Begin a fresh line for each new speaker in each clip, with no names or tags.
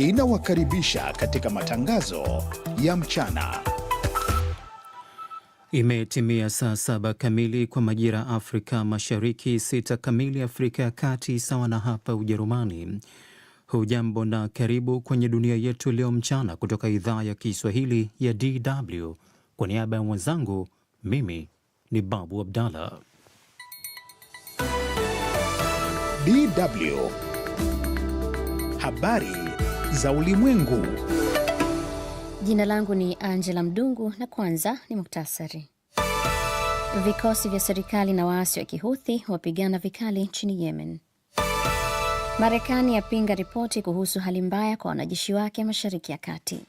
inawakaribisha katika matangazo ya mchana.
Imetimia saa 7 kamili kwa majira Afrika Mashariki, 6 kamili Afrika ya Kati, sawa na hapa Ujerumani. Hujambo na karibu kwenye dunia yetu leo mchana kutoka idhaa ya Kiswahili ya DW. Kwa niaba ya mwenzangu, mimi ni Babu Abdallah.
DW. Habari za ulimwengu.
Jina langu ni Angela Mdungu na kwanza ni muktasari. Vikosi vya serikali na waasi wa Kihuthi wapigana vikali nchini Yemen. Marekani yapinga ripoti kuhusu hali mbaya kwa wanajeshi wake Mashariki ya Kati.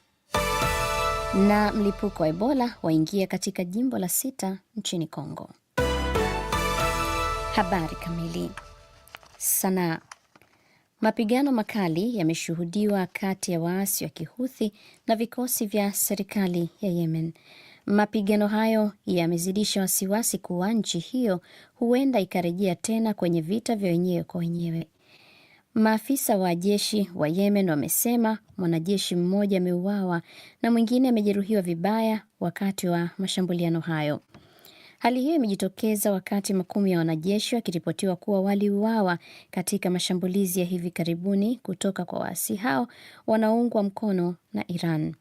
Na mlipuko wa Ebola waingia katika jimbo la 6 nchini Kongo. Habari kamili. Sanaa. Mapigano makali yameshuhudiwa kati ya waasi wa Kihuthi na vikosi vya serikali ya Yemen. Mapigano hayo yamezidisha wasiwasi kuwa nchi hiyo huenda ikarejea tena kwenye vita vya wenyewe kwa wenyewe. Maafisa wa jeshi wa Yemen wamesema mwanajeshi mmoja ameuawa na mwingine amejeruhiwa vibaya wakati wa mashambuliano hayo. Hali hiyo imejitokeza wakati makumi ya wanajeshi wakiripotiwa kuwa waliuawa katika mashambulizi ya hivi karibuni kutoka kwa waasi hao wanaoungwa mkono na Iran.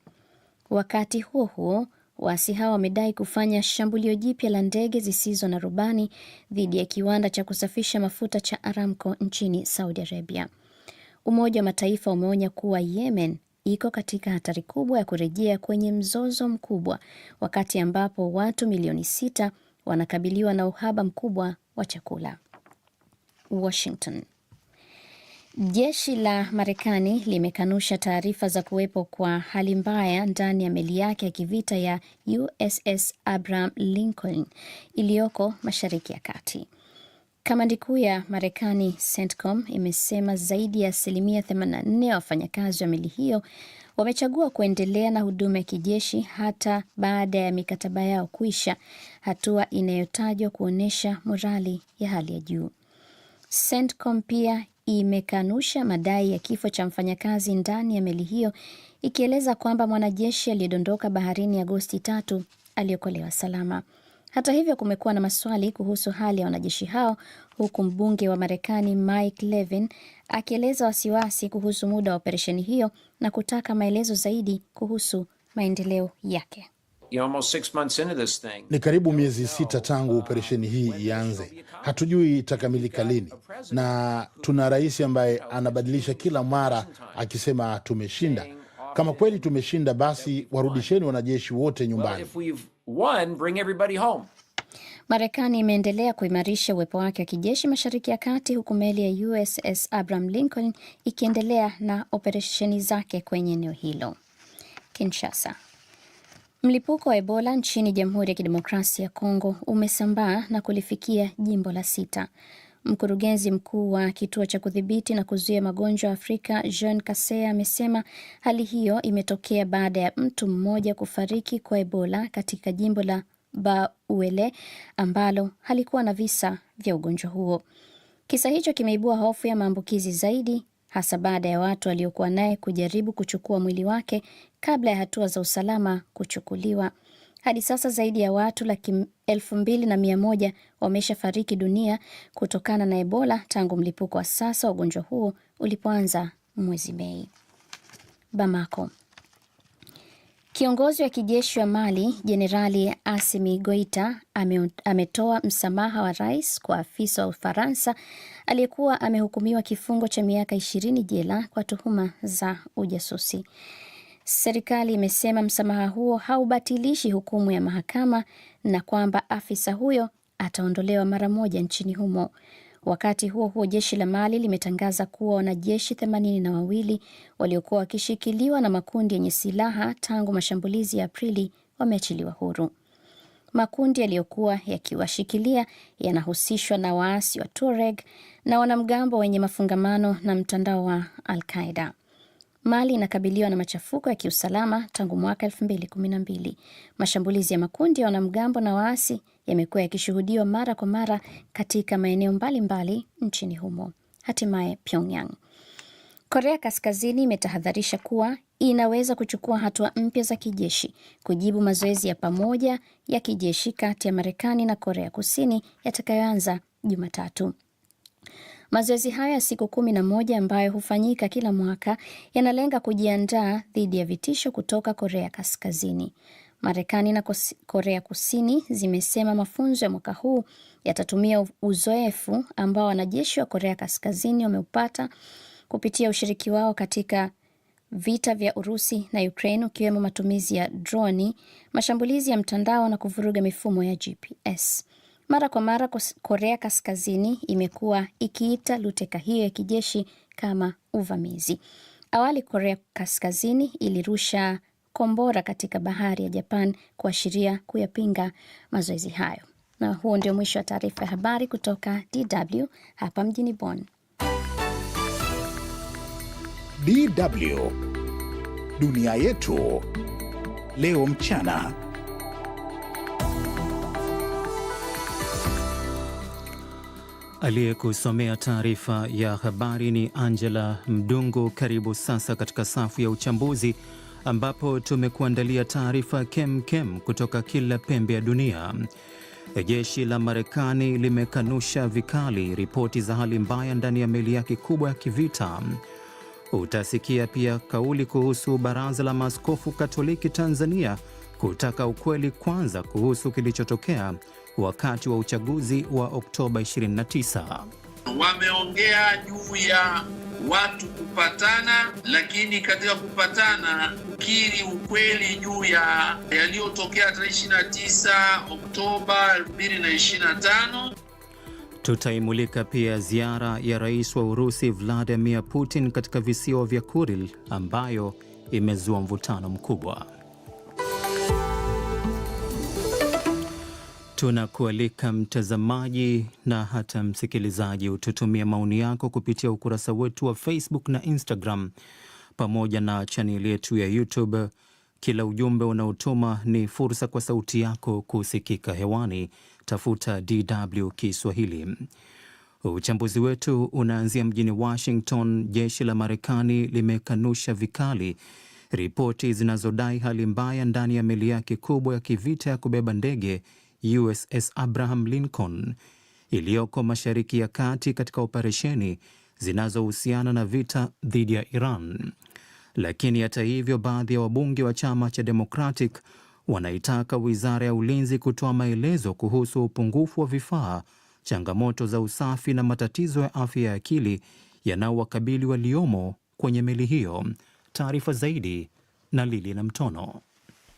Wakati huo huo, waasi hao wamedai kufanya shambulio jipya la ndege zisizo na rubani dhidi ya kiwanda cha kusafisha mafuta cha Aramco nchini Saudi Arabia. Umoja wa Mataifa umeonya kuwa Yemen iko katika hatari kubwa ya kurejea kwenye mzozo mkubwa wakati ambapo watu milioni 6 wanakabiliwa na uhaba mkubwa wa chakula. Washington. Jeshi la Marekani limekanusha taarifa za kuwepo kwa hali mbaya ndani ya meli yake ya kivita ya USS Abraham Lincoln iliyoko Mashariki ya Kati. Kamandi kuu ya Marekani CENTCOM imesema zaidi ya 84% ya wafanyakazi wa meli hiyo wamechagua kuendelea na huduma ya kijeshi hata baada ya mikataba yao kuisha, hatua inayotajwa kuonyesha morali ya hali ya juu. CENTCOM pia imekanusha madai ya kifo cha mfanyakazi ndani ya meli hiyo, ikieleza kwamba mwanajeshi aliyedondoka baharini Agosti 3 aliokolewa salama. Hata hivyo, kumekuwa na maswali kuhusu hali ya wanajeshi hao, huku mbunge wa Marekani Mike Levin akieleza wasiwasi kuhusu muda wa operesheni hiyo na kutaka maelezo zaidi kuhusu maendeleo yake.
Ni karibu miezi 6 tangu operesheni hii ianze. Hatujui itakamilika lini, na tuna rais ambaye anabadilisha kila mara akisema tumeshinda. Kama kweli tumeshinda, basi warudisheni wanajeshi wote nyumbani.
Marekani imeendelea kuimarisha uwepo wake wa kijeshi Mashariki ya Kati, huku meli ya USS Abraham Lincoln ikiendelea na operesheni zake kwenye eneo hilo. Kinshasa. Mlipuko wa Ebola nchini Jamhuri ya Kidemokrasia ya Kongo umesambaa na kulifikia jimbo la 6. Mkurugenzi mkuu wa kituo cha kudhibiti na kuzuia magonjwa Afrika, Jean Kaseya, amesema hali hiyo imetokea baada ya mtu mmoja kufariki kwa Ebola katika jimbo la Bauele ambalo halikuwa na visa vya ugonjwa huo. Kisa hicho kimeibua hofu ya maambukizi zaidi, hasa baada ya watu waliokuwa naye kujaribu kuchukua mwili wake kabla ya hatua za usalama kuchukuliwa. Hadi sasa zaidi ya watu 2,100 wameshafariki dunia kutokana na Ebola tangu mlipuko wa sasa wa ugonjwa huo ulipoanza mwezi Mei. Bamako. Kiongozi wa kijeshi wa Mali, Jenerali Assimi Goita, ametoa msamaha wa rais kwa afisa wa Ufaransa aliyekuwa amehukumiwa kifungo cha miaka 20 jela kwa tuhuma za ujasusi. Serikali imesema msamaha huo haubatilishi hukumu ya mahakama na kwamba afisa huyo ataondolewa mara moja nchini humo. Wakati huo huo, jeshi la Mali limetangaza kuwa wanajeshi 82 waliokuwa wakishikiliwa na makundi yenye silaha tangu mashambulizi ya Aprili wameachiliwa huru. Makundi yaliyokuwa yakiwashikilia yanahusishwa na waasi wa Tuareg na wanamgambo wenye mafungamano na mtandao wa Al-Qaeda. Mali inakabiliwa na machafuko ya kiusalama tangu mwaka 2012. Mashambulizi ya makundi ya wanamgambo na waasi yamekuwa yakishuhudiwa mara kwa mara katika maeneo mbalimbali nchini humo. Hatimaye Pyongyang. Korea Kaskazini imetahadharisha kuwa inaweza kuchukua hatua mpya za kijeshi kujibu mazoezi ya pamoja ya kijeshi kati ya Marekani na Korea Kusini yatakayoanza Jumatatu. Mazoezi haya ya siku 11 ambayo hufanyika kila mwaka yanalenga kujiandaa dhidi ya vitisho kutoka Korea Kaskazini. Marekani na Korea Kusini zimesema mafunzo ya mwaka huu yatatumia uzoefu ambao wanajeshi wa Korea Kaskazini wameupata kupitia ushiriki wao katika vita vya Urusi na Ukraine, ukiwemo matumizi ya droni, mashambulizi ya mtandao na kuvuruga mifumo ya GPS. Mara kwa mara Korea Kaskazini imekuwa ikiita luteka hiyo ya kijeshi kama uvamizi. Awali Korea Kaskazini ilirusha kombora katika bahari ya Japan kuashiria kuyapinga mazoezi hayo. Na huo ndio mwisho wa taarifa ya habari kutoka DW hapa mjini Bonn.
DW Dunia Yetu Leo Mchana.
Aliyekusomea taarifa ya habari ni Angela Mdungu. Karibu sasa katika safu ya uchambuzi ambapo tumekuandalia taarifa kem kutoka kila pembe ya dunia. Jeshi la Marekani limekanusha vikali ripoti za hali mbaya ndani ya meli yake kubwa ya kivita. Utasikia pia kauli kuhusu Baraza la Maaskofu Katoliki Tanzania kutaka ukweli kwanza kuhusu kilichotokea wakati wa uchaguzi wa Oktoba 29.
Wameongea juu ya watu kupatana, lakini katika kupatana kukiri ukweli juu ya yaliyotokea tarehe 29 Oktoba 2025.
Tutaimulika pia ziara ya rais wa Urusi Vladimir Putin katika visiwa vya Kuril ambayo imezua mvutano mkubwa. Tunakualika mtazamaji na hata msikilizaji ututumia maoni yako kupitia ukurasa wetu wa Facebook na Instagram pamoja na chaneli yetu ya YouTube. Kila ujumbe unaotuma ni fursa kwa sauti yako kusikika hewani. Tafuta DW Kiswahili. Uchambuzi wetu unaanzia mjini Washington. Jeshi la Marekani limekanusha vikali ripoti zinazodai hali mbaya ndani ya meli yake kubwa ya kivita ya kubeba ndege USS Abraham Lincoln iliyoko Mashariki ya Kati katika operesheni zinazohusiana na vita dhidi ya Iran. Lakini hata hivyo, baadhi ya wabunge wa chama cha Democratic wanaitaka Wizara ya Ulinzi kutoa maelezo kuhusu upungufu wa vifaa, changamoto za usafi na matatizo ya afya ya akili yanayowakabili waliomo kwenye meli hiyo. Taarifa zaidi na Lili na Mtono.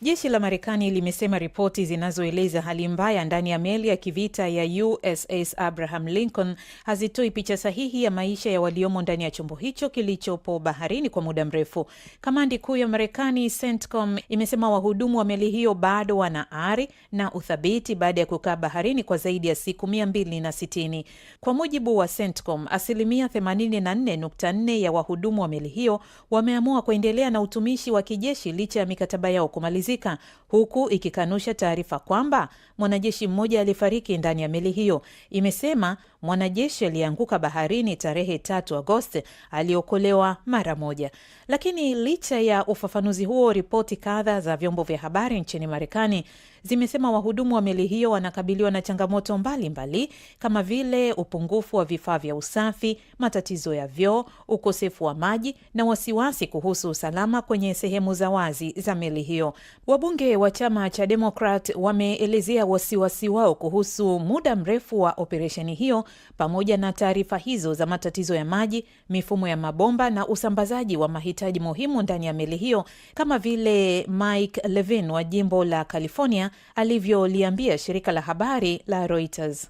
Jeshi la Marekani limesema ripoti zinazoeleza hali mbaya ndani ya meli ya kivita ya USS Abraham Lincoln hazitoi picha sahihi ya maisha ya waliomo ndani ya chombo hicho kilichopo baharini kwa muda mrefu. Kamandi kuu ya Marekani CENTCOM imesema wahudumu wa meli hiyo bado wana ari na uthabiti baada ya kukaa baharini kwa zaidi ya siku 260. Kwa mujibu wa CENTCOM, 84.4% ya wahudumu wa meli hiyo wameamua kuendelea na utumishi wa kijeshi licha ya mikataba yao kumalizika, huku ikikanusha taarifa kwamba mwanajeshi mmoja alifariki ndani ya meli hiyo. Imesema mwanajeshi alianguka baharini tarehe 3 Agosti aliokolewa mara moja. Lakini licha ya ufafanuzi huo, ripoti kadhaa za vyombo vya habari nchini Marekani zimesema wahudumu wa meli hiyo wanakabiliwa na changamoto mbalimbali kama vile upungufu wa vifaa vya usafi, matatizo ya vyoo, ukosefu wa maji na wasiwasi kuhusu usalama kwenye sehemu za wazi za meli hiyo. Wabunge wa chama cha Democrat wameelezea wasiwasi wao kuhusu muda mrefu wa operesheni hiyo pamoja na taarifa hizo za matatizo ya maji, mifumo ya mabomba na usambazaji wa mahitaji muhimu ndani ya meli hiyo, kama vile Mike Levin wa jimbo la California alivyoliambia shirika la habari la Reuters.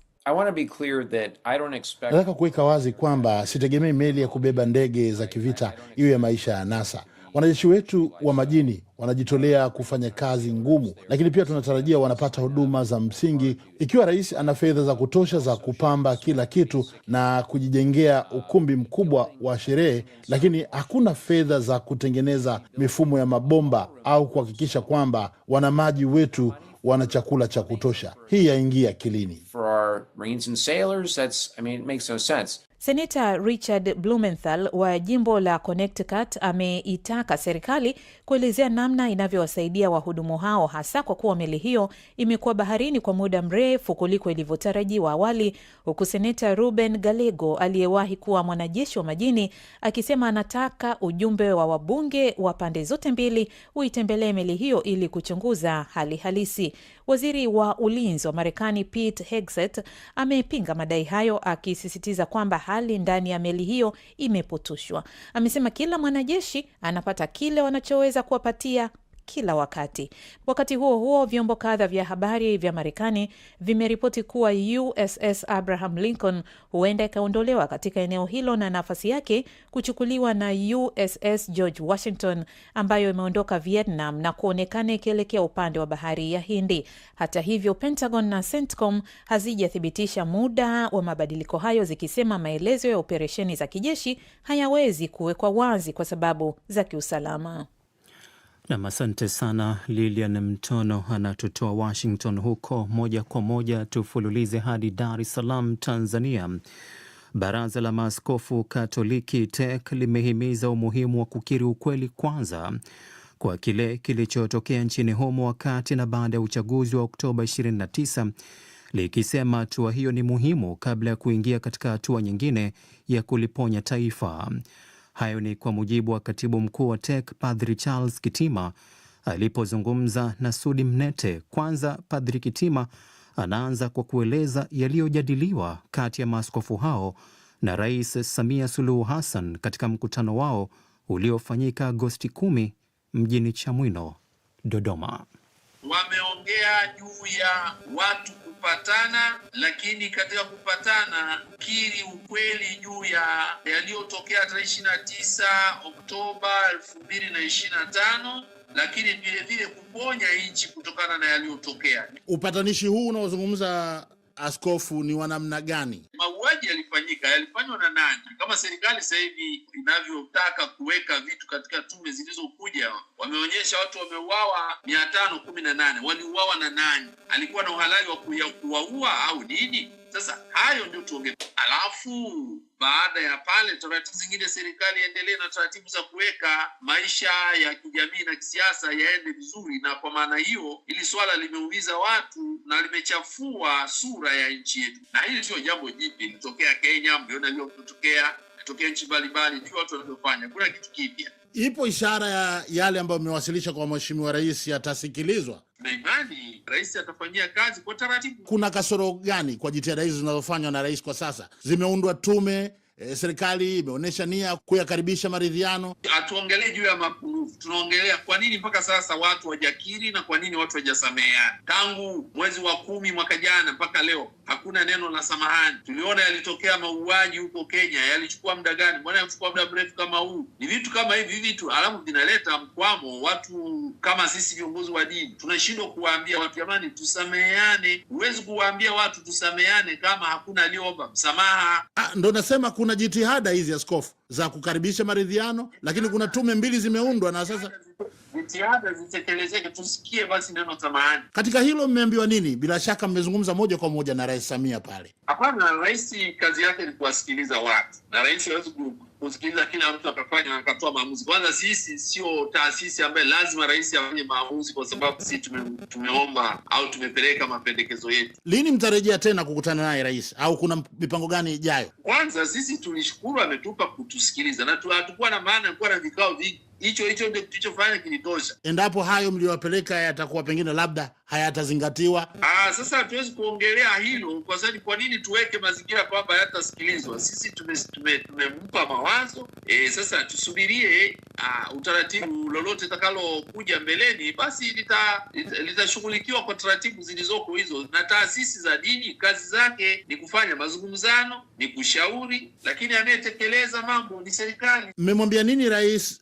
Nataka kuweka wazi kwamba sitegemei meli ya kubeba ndege za kivita iwe ya maisha ya NASA. Wanajeshi wetu wa majini wanajitolea kufanya kazi ngumu, lakini pia tunatarajia wanapata huduma za msingi. Ikiwa rais ana fedha za kutosha za kupamba kila kitu na kujijengea ukumbi mkubwa wa sherehe, lakini hakuna fedha za kutengeneza mifumo ya mabomba au kuhakikisha kwamba wanamaji wetu wana chakula cha kutosha, hii yaingia akilini.
Seneta Richard Blumenthal wa jimbo la Connecticut ameitaka serikali kuelezea namna inavyowasaidia wahudumu hao, hasa kwa kuwa meli hiyo imekuwa baharini kwa muda mrefu kuliko ilivyotarajiwa awali, huku Seneta Ruben Gallego aliyewahi kuwa mwanajeshi wa majini akisema anataka ujumbe wa wabunge wa pande zote mbili uitembelee meli hiyo ili kuchunguza hali halisi. Waziri wa ulinzi wa Marekani Pete Hegseth amepinga madai hayo, akisisitiza kwamba hali ndani ya meli hiyo imepotoshwa. Amesema kila mwanajeshi anapata kile wanachoweza kuwapatia kila wakati. Wakati huo huo, vyombo kadha vya habari vya Marekani vimeripoti kuwa USS Abraham Lincoln huenda ikaondolewa katika eneo hilo na nafasi yake kuchukuliwa na USS George Washington ambayo imeondoka Vietnam na kuonekana ikielekea upande wa bahari ya Hindi. Hata hivyo, Pentagon na CENTCOM hazijathibitisha muda wa mabadiliko hayo, zikisema maelezo ya operesheni za kijeshi hayawezi kuwekwa wazi kwa sababu za kiusalama.
Na asante sana Lilian Mtono anatutoa Washington. Huko moja kwa moja tufululize hadi Dar es Salaam, Tanzania. Baraza la Maaskofu Katoliki TEC limehimiza umuhimu wa kukiri ukweli kwanza kwa kile kilichotokea nchini humo wakati na baada ya uchaguzi wa Oktoba 29, likisema hatua hiyo ni muhimu kabla ya kuingia katika hatua nyingine ya kuliponya taifa. Hayo ni kwa mujibu wa katibu mkuu wa TEC Padri Charles Kitima alipozungumza na Sudi Mnete. Kwanza Padri Kitima anaanza kwa kueleza yaliyojadiliwa kati ya maaskofu hao na Rais Samia Suluhu Hassan katika mkutano wao uliofanyika Agosti 10 mjini Chamwino, Dodoma.
Wameongea juu ya watu kupatana, lakini katika kupatana kukiri ukweli juu ya yaliyotokea tarehe 29 Oktoba 2025, lakini vile vile kuponya nchi kutokana na yaliyotokea.
Upatanishi huu unaozungumza askofu ni wa namna gani?
Mauaji yalifanywa na nani? Kama serikali sasa hivi inavyotaka kuweka vitu katika tume zilizokuja, wameonyesha watu wameuawa 518. Waliuawa na nani? Alikuwa na uhalali wa kuwaua au nini? Sasa hayo ndio tuongee. Alafu baada ya pale, taratibu zingine serikali endelee na taratibu za kuweka maisha ya kijamii na kisiasa yaende vizuri. Na kwa maana hiyo, ili swala limeumiza watu na limechafua sura ya nchi yetu, na hili sio jambo jipya. Litokea Kenya, mliona litokea nchi mbalimbali, ndio watu wanavyofanya. Kuna kitu kipya.
Ipo ishara ya yale ambayo mmewasilisha kwa Mheshimiwa Rais yatasikilizwa?
Na imani rais atafanyia kazi kwa taratibu.
Kuna kasoro gani kwa jitihada hizi zinazofanywa na rais kwa sasa? Zimeundwa tume, serikali imeonyesha nia kuyakaribisha maridhiano.
Hatuongelee juu ya mapungufu, tunaongelea kwa nini mpaka sasa watu hawajakiri na kwa nini watu hawajasameheana. Tangu mwezi wa 10 mwaka jana mpaka leo hakuna neno la samahani. Tuliona yalitokea mauaji huko Kenya, yalichukua muda gani? Mbona yalichukua muda mrefu kama huu? Ni vitu kama hivi vitu alafu vinaleta mkwamo. Watu kama sisi viongozi wa dini tunashindwa kuwaambia watu, jamani, tusameheane. Huwezi kuwaambia watu tusameheane kama hakuna aliyeomba msamaha.
Ndo nasema kuna jitihada hizi askofu za kukaribisha maridhiano, lakini kuna tume mbili zimeundwa na sasa
jitihada zitekelezeke, tusikie basi neno samahani.
Katika hilo mmeambiwa nini? Bila shaka mmezungumza moja kwa moja na Rais Samia pale.
Hapana, rais kazi yake ni kuwasikiliza watu, na rais hawezi kusikiliza kila mtu akafanya akatoa maamuzi. Kwanza sisi sio taasisi ambaye lazima rais afanye maamuzi kwa sababu sisi tumeomba au tumepeleka mapendekezo yetu.
Lini mtarejea tena kukutana naye rais, au kuna mipango gani ijayo?
Kwanza sisi tulishukuru ametupa kutusikiliza, na hatukuwa na maana kuwa na vikao vingi. Hicho ndio tulichofanya kilitosha.
Endapo hayo mliowapeleka yatakuwa pengine labda hayatazingatiwa,
sasa hatuwezi kuongelea hilo kwa sababu kwa nini tuweke mazingira kwamba hayatasikilizwa? Sisi tumempa mawazo. Sasa tusubirie utaratibu, lolote takalokuja mbeleni basi litashughulikiwa kwa taratibu zilizoko hizo. Na taasisi za dini kazi zake ni kufanya mazungumzano, ni kushauri, lakini anayetekeleza mambo ni serikali.
Mmemwambia nini rais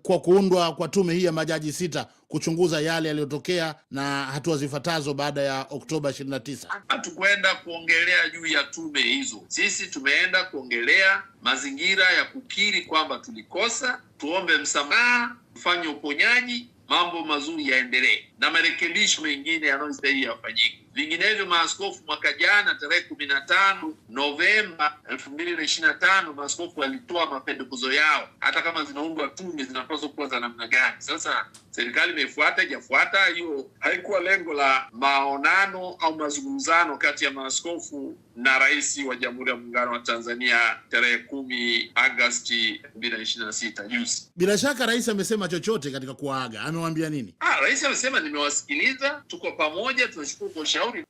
kwa kuundwa kwa tume hii ya majaji 6 kuchunguza yale yaliyotokea na hatua zifuatazo baada ya Oktoba 29?
Hatukwenda kuongelea juu ya tume hizo. Sisi tumeenda kuongelea mazingira ya kukiri kwamba tulikosa, tuombe msamaha, tufanye uponyaji, mambo mazuri yaendelee na marekebisho mengine yanayostahili yafanyike. Vinginevyo maaskofu mwaka jana tarehe 15 Novemba 2025 maaskofu walitoa mapendekezo yao, hata kama zinaundwa tume zinapaswa kuwa za namna gani. Sasa serikali imefuata ijafuata, hiyo haikuwa lengo la maonano au mazungumzano kati ya maaskofu na rais wa Jamhuri ya Muungano wa Tanzania tarehe 10 Agosti 2026 juzi.
Bila shaka rais amesema chochote katika kuaga, amewaambia nini?
Rais amesema nimewasikiliza, tuko pamoja, tunashukuru kwa ushauri.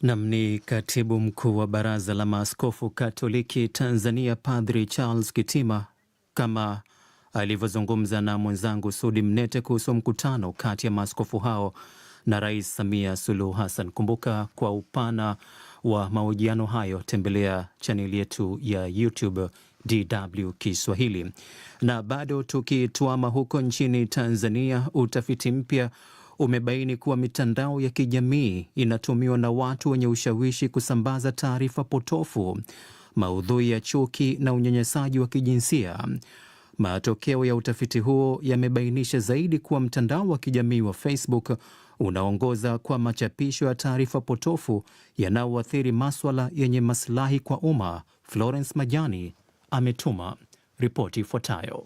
Ni katibu mkuu wa Baraza la Maaskofu Katoliki Tanzania Padri Charles Kitima, kama alivyozungumza na mwenzangu Sudi Mnete kuhusu mkutano kati ya maaskofu hao na Rais Samia Suluhu Hassan. Kumbuka kwa upana wa mahojiano hayo tembelea chaneli yetu ya YouTube DW Kiswahili. Na bado tukituama huko nchini Tanzania, utafiti mpya umebaini kuwa mitandao ya kijamii inatumiwa na watu wenye ushawishi kusambaza taarifa potofu, maudhui ya chuki na unyanyasaji wa kijinsia. Matokeo ya utafiti huo yamebainisha zaidi kuwa mtandao wa kijamii wa Facebook unaongoza kwa machapisho ya taarifa potofu yanayoathiri maswala yenye maslahi kwa umma. Florence Majani ametuma ripoti ifuatayo.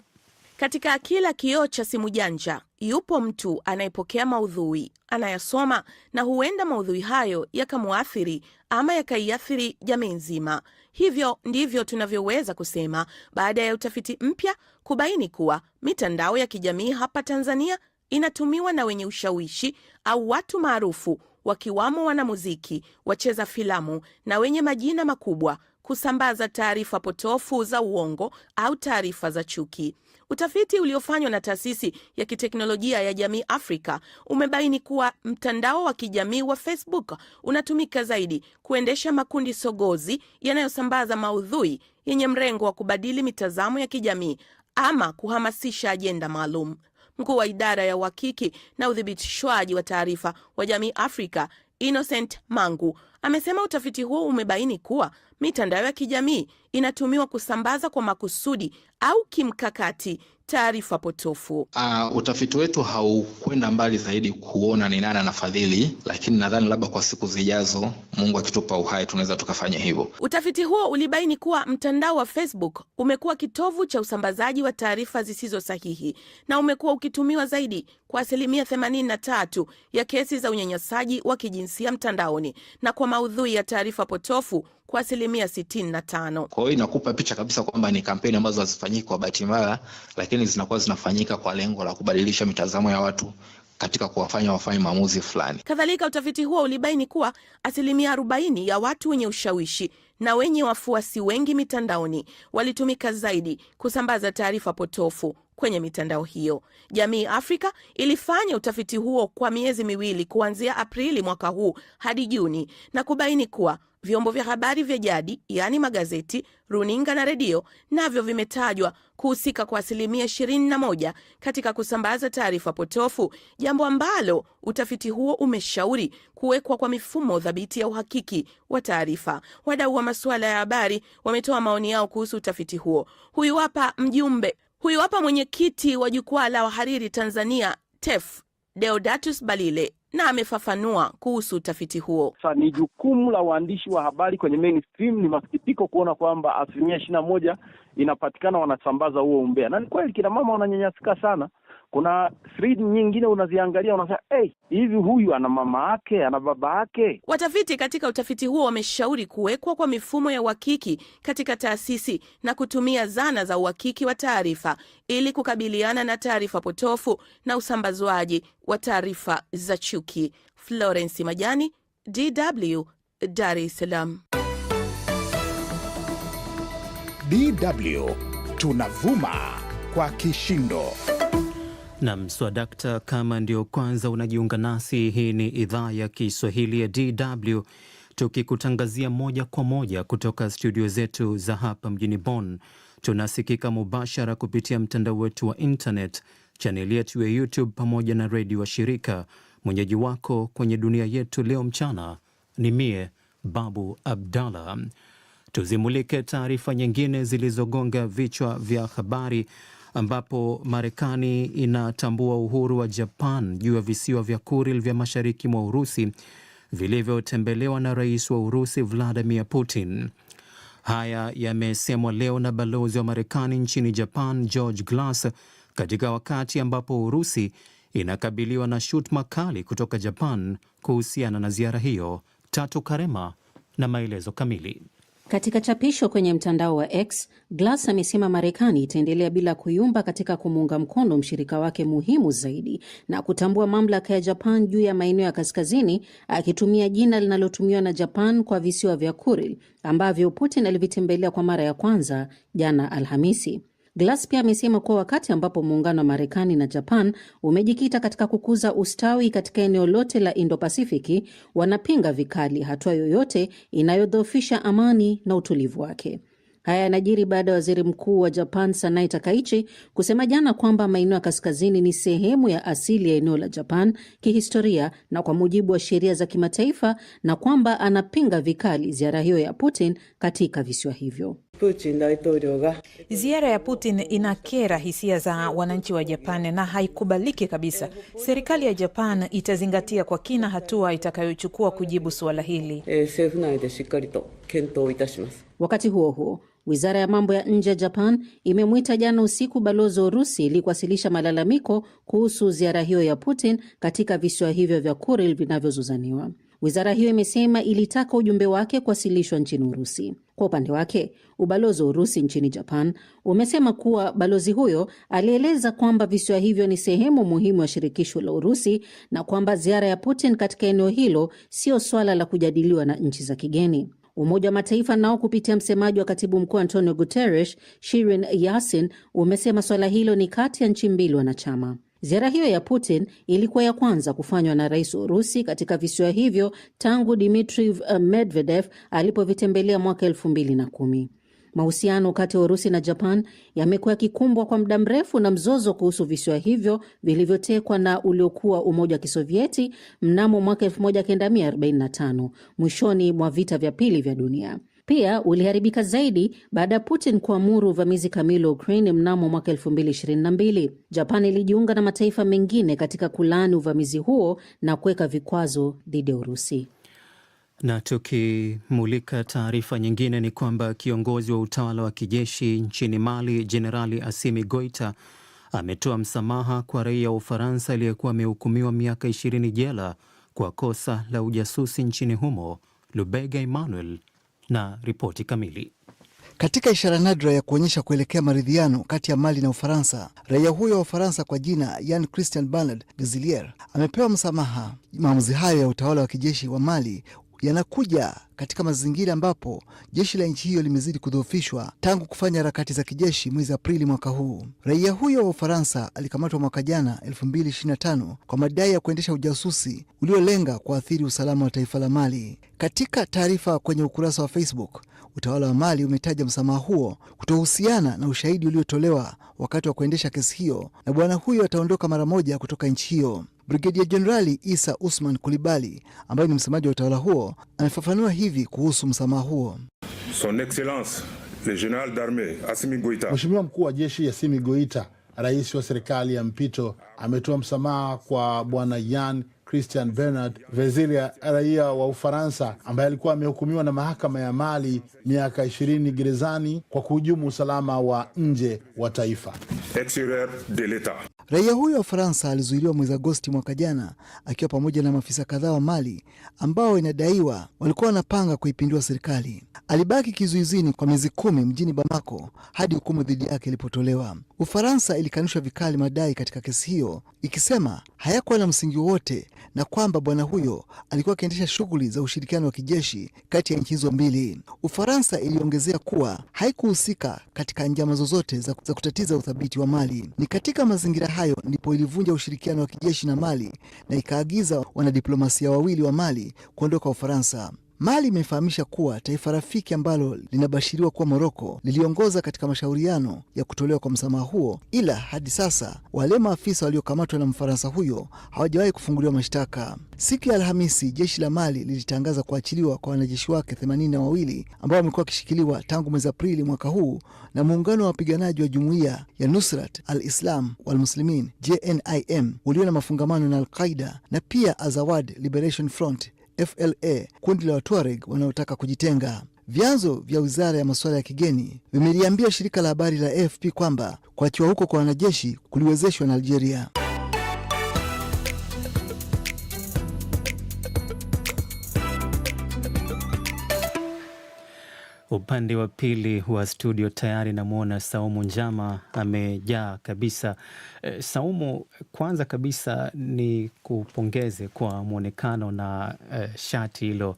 Katika kila kioo cha simu janja yupo mtu anayepokea maudhui, anayasoma, na huenda maudhui hayo yakamuathiri ama yakaiathiri jamii nzima. Hivyo ndivyo tunavyoweza kusema baada ya utafiti mpya kubaini kuwa mitandao ya kijamii hapa Tanzania inatumiwa na wenye ushawishi au watu maarufu, wakiwamo wanamuziki, wacheza filamu na wenye majina makubwa, kusambaza taarifa potofu za uongo au taarifa za chuki. Utafiti uliofanywa na taasisi ya kiteknolojia ya Jamii Afrika umebaini kuwa mtandao wa kijamii wa Facebook unatumika zaidi kuendesha makundi sogozi yanayosambaza maudhui yenye mrengo wa kubadili mitazamo ya kijamii ama kuhamasisha ajenda maalum. Mkuu wa idara ya uhakiki na udhibitishwaji wa taarifa wa Jamii Afrika, Innocent Mangu, amesema utafiti huo umebaini kuwa mitandao ya kijamii inatumiwa kusambaza kwa makusudi au kimkakati taarifa potofu.
Utafiti wetu haukwenda mbali zaidi kuona ni nani anafadhili, lakini nadhani labda kwa siku zijazo, Mungu akitupa uhai, tunaweza tukafanya hivyo.
Utafiti huo ulibaini kuwa mtandao wa Facebook umekuwa kitovu cha usambazaji wa taarifa zisizo sahihi na umekuwa ukitumiwa zaidi kwa 83% ya kesi za unyanyasaji wa kijinsia mtandaoni na kwa maudhui ya taarifa potofu kwa 65%.
Kwa hiyo inakupa picha kabisa kwamba ni kampeni ambazo hazifanyiki kwa bahati mbaya, lakini zinakuwa zinafanyika kwa lengo la kubadilisha mitazamo ya watu katika kuwafanya wafanye maamuzi fulani.
Kadhalika, utafiti huo ulibaini kuwa 40% ya watu wenye ushawishi na wenye wafuasi wengi mitandaoni walitumika zaidi kusambaza taarifa potofu kwenye mitandao hiyo. Jamii Afrika ilifanya utafiti huo kwa miezi miwili kuanzia Aprili mwaka huu hadi Juni na kubaini kuwa vyombo vya habari vya jadi, yani magazeti, runinga na redio, navyo vimetajwa kuhusika kwa 21% katika kusambaza taarifa potofu, jambo ambalo utafiti huo umeshauri kuwekwa kwa mifumo dhabiti ya uhakiki wa taarifa. Wadau wa masuala ya habari wametoa maoni yao kuhusu utafiti huo. Huyu hapa mwenyekiti wa Jukwaa la Wahariri Tanzania TEF, Deodatus Balile, na amefafanua kuhusu utafiti huo.
Ni jukumu la waandishi wa habari kwenye mainstream. Ni masikitiko kuona kwamba 21% inapatikana wanasambaza huo umbea, na ni kweli kina mama wananyanyasika sana. Kuna thread nyingine unaziangalia unasema hivi huyu ana mama yake, ana baba yake.
Watafiti katika utafiti huo wameshauri kuwekwa kwa mifumo ya uhakiki katika taasisi na kutumia zana za uhakiki wa taarifa ili kukabiliana na taarifa potofu na usambazwaji wa taarifa za chuki. Florence Majani, DW, Dar es Salaam.
DW tunavuma kwa kishindo.
Swadakta, kama ndio kwanza unajiunga nasi, hii ni idhaa ya Kiswahili ya DW tukikutangazia moja kwa moja kutoka studio zetu za hapa mjini Bonn. Tunasikika mubashara kupitia mtandao wetu wa internet, chaneli yetu ya YouTube pamoja na redio wa shirika. Mwenyeji wako kwenye dunia yetu leo mchana ni mie Babu Abdallah. Tuzimulike taarifa nyingine zilizogonga vichwa vya habari ambapo Marekani inatambua uhuru wa Japan juu ya visiwa vya Kuril vya mashariki mwa Urusi vilivyotembelewa na rais wa Urusi Vladimir Putin. Haya yamesemwa leo na balozi wa Marekani nchini Japan George Glass katika wakati ambapo Urusi inakabiliwa na shutuma kali kutoka Japan kuhusiana na ziara hiyo. Tatu Karema na maelezo kamili.
Katika chapisho kwenye mtandao wa X, Glass amesema Marekani itaendelea bila kuyumba katika kumuunga mkono mshirika wake muhimu zaidi na kutambua mamlaka ya Japan juu ya maeneo ya kaskazini, akitumia jina linalotumiwa na Japan kwa visiwa vya Kuril ambavyo Putin alivitembelea kwa mara ya kwanza jana Alhamisi. Glass pia amesema kuwa wakati ambapo muungano wa Marekani na Japan umejikita katika kukuza ustawi katika eneo lote la Indo-Pasifiki, wanapinga vikali hatua yoyote inayodhoofisha amani na utulivu wake. Haya yanajiri baada ya waziri mkuu wa Japan Sanai Takaichi kusema jana kwamba maeneo ya kaskazini ni sehemu ya asili ya eneo la Japan kihistoria na kwa mujibu wa sheria za kimataifa, na kwamba anapinga vikali ziara hiyo ya Putin katika visiwa hivyo.
Ziara ya Putin inakera hisia za wananchi wa Japan na haikubaliki kabisa. Serikali ya Japan itazingatia kwa kina hatua itakayochukua kujibu suala hili.
Wakati huo huo, wizara ya mambo ya nje ya Japan imemwita jana usiku balozi wa Urusi ili kuwasilisha malalamiko kuhusu ziara hiyo ya Putin katika visiwa hivyo vya Kuril vinavyozozaniwa. Wizara hiyo imesema ilitaka ujumbe wake kuwasilishwa nchini Urusi. Kwa upande wake, ubalozi wa Urusi nchini Japan umesema kuwa balozi huyo alieleza kwamba visiwa hivyo ni sehemu muhimu ya shirikisho la Urusi na kwamba ziara ya Putin katika eneo hilo sio swala la kujadiliwa na nchi za kigeni. Umoja wa Mataifa nao kupitia msemaji wa katibu mkuu Antonio Guterres, Shirin Yasin, umesema swala hilo ni kati ya nchi mbili wanachama. Ziara hiyo ya Putin ilikuwa ya kwanza kufanywa na rais wa Urusi katika visiwa hivyo tangu Dmitry Medvedev alipovitembelea mwaka 2010. Mahusiano kati ya Urusi na Japan yamekuwa yakikumbwa kwa muda mrefu na mzozo kuhusu visiwa hivyo vilivyotekwa na uliokuwa Umoja wa Kisovieti mnamo mwaka 1945, mwishoni mwa vita vya pili vya dunia. Pia uliharibika zaidi baada ya Putin kuamuru uvamizi kamili wa Ukraine mnamo mwaka 2022. Japan ilijiunga na mataifa mengine katika kulaani uvamizi huo na kuweka vikwazo dhidi ya Urusi.
Na tukimulika taarifa nyingine ni kwamba kiongozi wa utawala wa kijeshi nchini Mali, Jenerali Assimi Goita, ametoa msamaha kwa raia wa Ufaransa aliyekuwa amehukumiwa miaka 20 jela kwa kosa la ujasusi nchini humo. Lubega Emmanuel na ripoti kamili.
Katika ishara nadra ya kuonyesha kuelekea maridhiano kati ya Mali na Ufaransa, raia huyo wa Ufaransa kwa jina Jean Christian Bernard Gazilier amepewa msamaha. Maamuzi hayo ya utawala wa kijeshi wa Mali yanakuja katika mazingira ambapo jeshi la nchi hiyo limezidi kudhoofishwa tangu kufanya harakati za kijeshi mwezi Aprili mwaka huu. Raia huyo wa Ufaransa alikamatwa mwaka jana 2025 kwa madai ya kuendesha ujasusi uliolenga kuathiri usalama wa taifa la Mali. Katika taarifa kwenye ukurasa wa Facebook, utawala wa Mali umetaja msamaha huo kutohusiana na ushahidi uliotolewa wakati wa kuendesha kesi hiyo, na bwana huyo ataondoka mara moja kutoka nchi hiyo. Brigedia Jenerali Issa Ousmane Coulibaly, ambaye ni msemaji wa utawala huo, amefafanua hivi kuhusu msamaha huo.
Son Excellence le General d'Armée Assimi Goïta.
Mheshimiwa mkuu wa jeshi Assimi Goïta, rais wa serikali ya mpito, ametoa msamaha kwa bwana Jean Christian Bernard Vezilier, raia wa Ufaransa ambaye alikuwa amehukumiwa na mahakama ya Mali miaka 20 gerezani kwa kuhujumu usalama wa nje wa taifa.
Exterieur de l'État.
Raia huyo wa Ufaransa alizuiliwa mwezi Agosti mwaka jana akiwa pamoja na maafisa kadhaa wa Mali ambao inadaiwa walikuwa wanapanga kuipindua serikali. Alibaki kizuizini kwa miezi 10 mjini Bamako hadi hukumu dhidi yake ilipotolewa. Ufaransa ilikanusha vikali madai katika kesi hiyo, ikisema hayakuwa na msingi wote na kwamba bwana huyo alikuwa akiendesha shughuli za ushirikiano wa kijeshi kati ya nchi hizo mbili. Ufaransa iliongezea kuwa haikuhusika katika njama zozote za kutatiza uthabiti wa Mali. Ni katika mazingira hayo ndipo ilivunja ushirikiano wa kijeshi na Mali na ikaagiza wanadiplomasia wawili wa Mali kuondoka Ufaransa. Mali imefahamisha kuwa taifa rafiki ambalo linabashiriwa kuwa Moroko liliongoza katika mashauriano ya kutolewa kwa msamaha huo, ila hadi sasa wale maafisa waliokamatwa na Mfaransa huyo hawajawahi kufunguliwa mashtaka. Siku ya Alhamisi, jeshi la Mali lilitangaza kuachiliwa kwa wanajeshi wake 82 ambao wamekuwa wakishikiliwa tangu mwezi Aprili mwaka huu na muungano wa wapiganaji wa Jumuiya ya Nusrat al-Islam wal Muslimin JNIM ulio na mafungamano na Al-Qaeda na pia Azawad Liberation Front FLA, kundi la Watuareg wanaotaka kujitenga. Vyanzo vya wizara ya masuala ya kigeni vimeliambia shirika la habari la AFP kwamba kuachiwa huko kwa wanajeshi kuliwezeshwa na Algeria.
Upande wa pili wa studio tayari namwona Saumu Njama amejaa kabisa. Saumu, kwanza kabisa ni kupongeze kwa mwonekano na shati hilo.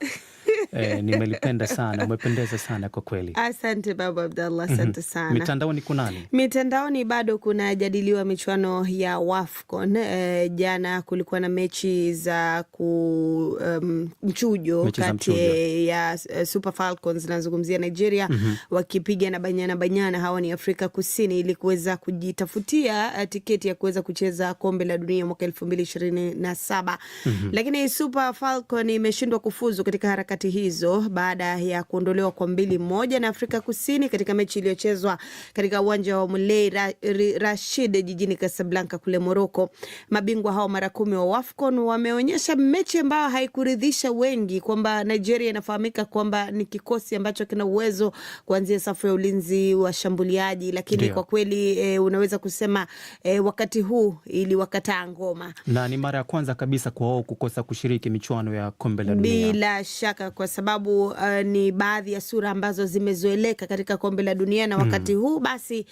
Nimelipenda sana, umependeza sana kwa kweli.
Asante baba Abdallah, asante sana.
Mitandaoni kunani?
Mitandaoni bado kuna jadiliwa michuano ya WAFCON. Jana kulikuwa na mechi za mchujo kati ya Super Falcons, nazungumzia Nigeria, wakipiga na Banyana. Hawa ni Afrika Kusini, ili kuweza kujitafutia tiketi ya kuweza kucheza kombe la dunia mwaka 2027. Lakini Super Falcon imeshindwa kufuzu katika harakati hizo baada ya kuondolewa kwa 2-1 na Afrika Kusini katika mechi iliyochezwa katika uwanja wa Moulay Rashid jijini Casablanca kule Morocco. Mabingwa hao mara 10 wa WAFCON wameonyesha mechi ambayo haikuridhisha wengi, kwamba Nigeria inafahamika kwamba ni kikosi ambacho kina uwezo kuanzia safu ya ulinzi, washambuliaji, lakini kwa kweli unaweza kusema wakati huu ili wakataa ngoma.
Na ni mara ya kwanza kabisa kwa wao kukosa kushiriki michuano ya kombe la dunia.
Bila shaka, kwa sababu ni baadhi ya sura ambazo zimezoeleka katika kombe la dunia, na wakati huu basi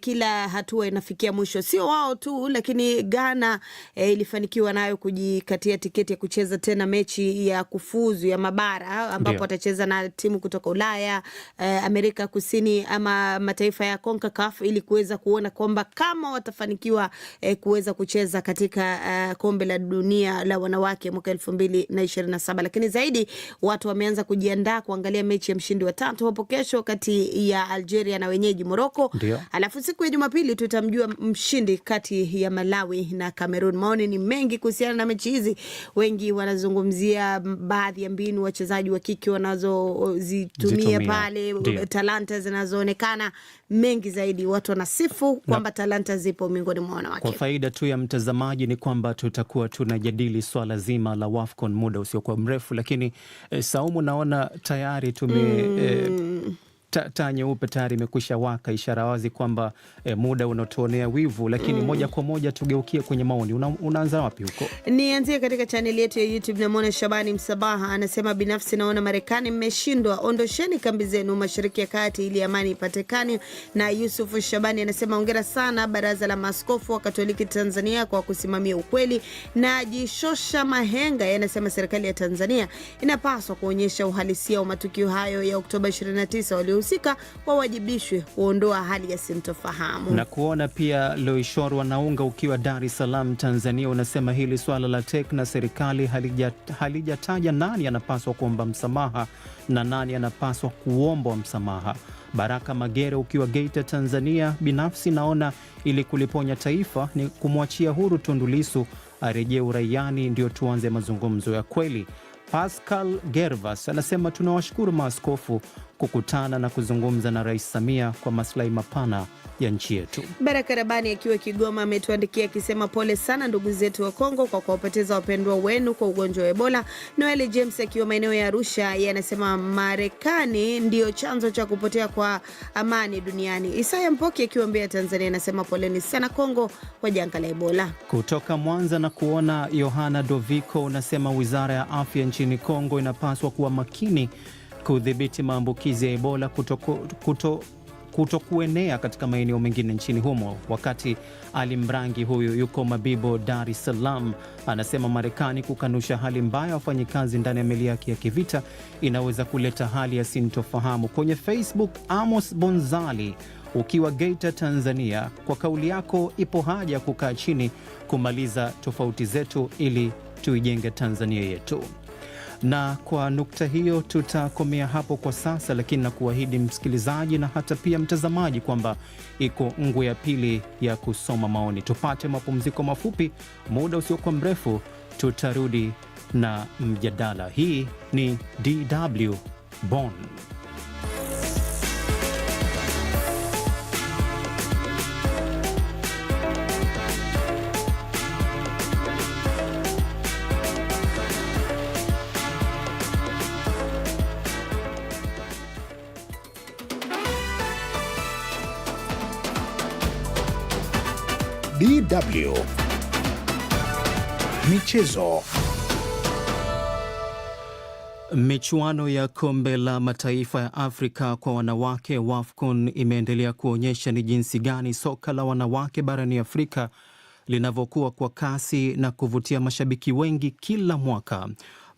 kila hatua inafikia mwisho. Sio wao tu, lakini Ghana ilifanikiwa nayo kujikatia tiketi ya kucheza tena mechi ya kufuzu ya mabara, ambapo watacheza na timu kutoka Ulaya, Amerika Kusini ama mataifa ya CONCACAF, ili kuweza kuona kwamba kama watafanikiwa kuweza kucheza katika kombe la dunia la wanawake mwaka 2027. Lakini zaidi watu wameanza kujiandaa kuangalia mechi ya mshindi wa 3 hapo kesho kati ya Algeria na wenyeji Morocco. Alafu siku ya Jumapili tutamjua mshindi kati ya Malawi na Cameroon. Maoni ni mengi kuhusiana na mechi hizi. Wengi wanazungumzia baadhi ya mbinu wachezaji wa kike wanazozitumia pale, talanta zinazoonekana. Mengi zaidi watu wanasifu kwamba talanta zipo miongoni mwa wanawake.
Kwa faida tu ya mtazamaji ni kwamba tutakuwa tunajadili swala zima la WAFCON muda usiokuwa mrefu, lakini Saumu, naona tayari taa nyeupe tayari imekwisha waka, ishara wazi kwamba muda unatuonea wivu, lakini moja kwa moja tugeukie kwenye maoni. Unaanza wapi huko?
Nianzie katika chaneli yetu ya YouTube. Namwona Shabani Msabaha anasema, binafsi naona Marekani mmeshindwa, ondosheni kambi zenu Mashariki ya Kati ili amani ipatikane. Na Yusuf Shabani anasema, hongera sana Baraza la Maaskofu wa Katoliki Tanzania kwa kusimamia ukweli. Na Jishosha Mahenga anasema, serikali ya Tanzania inapaswa kuonyesha uhalisia wa matukio hayo ya Oktoba 29, waliohusika wawajibishwe kuondoa hali ya sintofahamu.
Na kuona pia Loishor Wanaunga ukiwa Dar es Salaam Tanzania, unasema hili swala la TEC na serikali halijataja nani anapaswa kuomba msamaha na nani anapaswa kuomba msamaha. Baraka Magere ukiwa Geita Tanzania, binafsi naona ili kuliponya taifa ni kumwachia huru Tundu Lissu arejee uraiani, ndio tuanze mazungumzo ya kweli. Pascal Gervas anasema, tunawashukuru maaskofu kukutana na kuzungumza na Rais Samia kwa maslahi mapana ya nchi yetu.
Baraka Rabani akiwa Kigoma ametuandikia akisema, pole sana ndugu zetu wa Kongo kwa kuwapoteza wapendwa wenu kwa ugonjwa wa Ebola. Noel James akiwa maeneo ya Arusha anasema, Marekani ndio chanzo cha kupotea kwa amani duniani. Isaya Mpoki akiwa Mbeya Tanzania anasema, poleni sana Kongo kwa janga la Ebola.
Kutoka Mwanza na kuona Yohana Doviko unasema, Wizara ya Afya nchini Kongo inapaswa kuwa makini kudhibiti maambukizi ya Ebola kutokuenea katika maeneo mengine nchini humo. Wakati Ali Mrangi huyu yuko Mabibo, Dar es Salaam, anasema Marekani kukanusha hali mbaya wafanyikazi ndani ya meli yake ya kivita inaweza kuleta hali ya sintofahamu. Kwenye Facebook, Amos Bonzali ukiwa Geita Tanzania, kwa kauli yako ipo haja ya kukaa chini kumaliza tofauti zetu ili tuijenge Tanzania yetu. Na kwa nukta hiyo tutakomea hapo kwa sasa, lakini na kuahidi msikilizaji na hata pia mtazamaji kwamba iko ngwe ya pili ya kusoma maoni. Tupate mapumziko mafupi, muda usiokuwa mrefu tutarudi na mjadala. Hii ni DW Bonn.
DW Michezo.
Michuano ya kombe la mataifa ya Afrika kwa wanawake WAFCON imeendelea kuonyesha ni jinsi gani soka la wanawake barani Afrika linavyokuwa kwa kasi na kuvutia mashabiki wengi kila mwaka.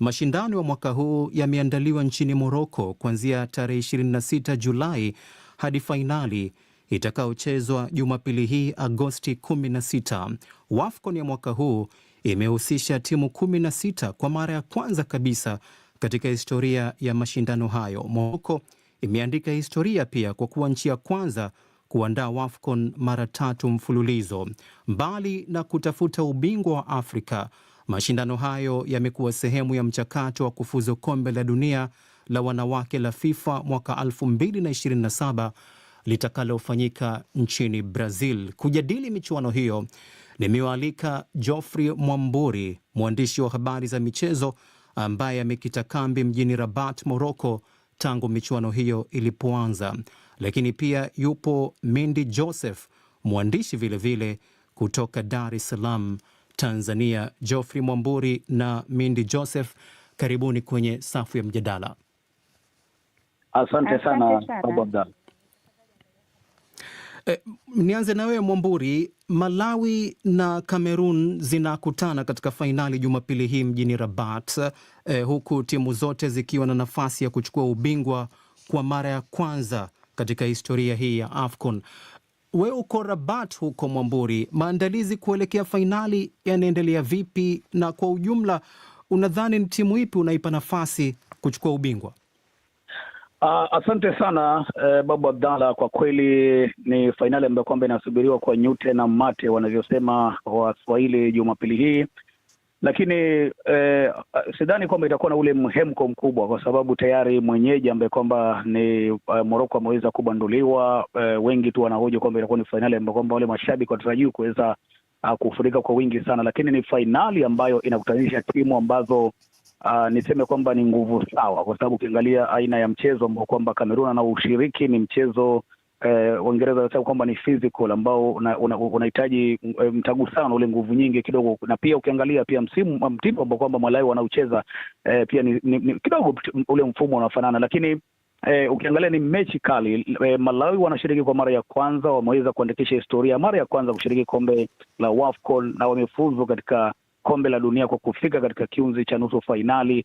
Mashindano ya mwaka huu yameandaliwa nchini Morocco kuanzia tarehe 26 Julai hadi fainali itakayochezwa Jumapili hii Agosti 16. WAFCON ya mwaka huu imehusisha timu 16 kwa mara ya kwanza kabisa katika historia ya mashindano hayo. Morocco imeandika historia pia kwa kuwa nchi ya kwanza kuandaa WAFCON mara 3 mfululizo. Mbali na kutafuta ubingwa wa Afrika, mashindano hayo yamekuwa sehemu ya mchakato wa kufuzu kombe la dunia la wanawake la FIFA mwaka 2027 litakalofanyika nchini Brazil. Kujadili michuano hiyo nimewaalika Geoffrey Mwamburi, mwandishi wa habari za michezo ambaye amekita kambi mjini Rabat, Morocco tangu michuano hiyo ilipoanza. Lakini pia yupo Mindy Joseph, mwandishi vilevile kutoka Dar es Salaam, Tanzania. Geoffrey Mwamburi na Mindy Joseph, karibuni kwenye safu ya mjadala.
Asante sana.
Nianze na wewe Mwamburi. Malawi na Cameroon zinakutana katika fainali Jumapili hii mjini Rabat, huku timu zote zikiwa na nafasi ya kuchukua ubingwa kwa mara ya kwanza katika historia hii ya AFCON. Wewe uko Rabat huko Mwamburi, maandalizi kuelekea fainali yanaendelea vipi, na kwa ujumla unadhani ni timu ipi unaipa nafasi kuchukua ubingwa?
Asante sana Babu Abdalla. Kwa kweli ni fainali ambayo kwamba inasubiriwa kwa nyute na mate wanavyosema Waswahili Jumapili hii, lakini sidhani kwamba itakuwa na ule mhemko mkubwa, kwa sababu tayari mwenyeji ambaye kwamba ni Morocco ameweza kubanduliwa. Wengi tu wanahoja kwamba itakuwa ni fainali ambayo kwamba wale mashabiki watarajiwa kuweza kufurika kwa wingi sana, lakini ni fainali ambayo inakutanisha timu ambazo niseme kwamba ni nguvu sawa, kwa sababu ukiangalia aina ya mchezo ambao kwamba Cameroon na ushiriki ni mchezo Waingereza wanasema kwamba ni physical, ambao unahitaji mtagusano, ule nguvu nyingi kidogo, na pia ukiangalia pia mtindo ambao kwamba Malawi wanaocheza pia ni kidogo ule mfumo unafanana, lakini ukiangalia ni mechi kali. Malawi wanashiriki kwa mara ya kwanza, wameweza kuandikisha historia mara ya kwanza kushiriki kombe la WAFCON na wamefuzu katika kombe la dunia kwa kufika katika kiunzi cha nusu fainali.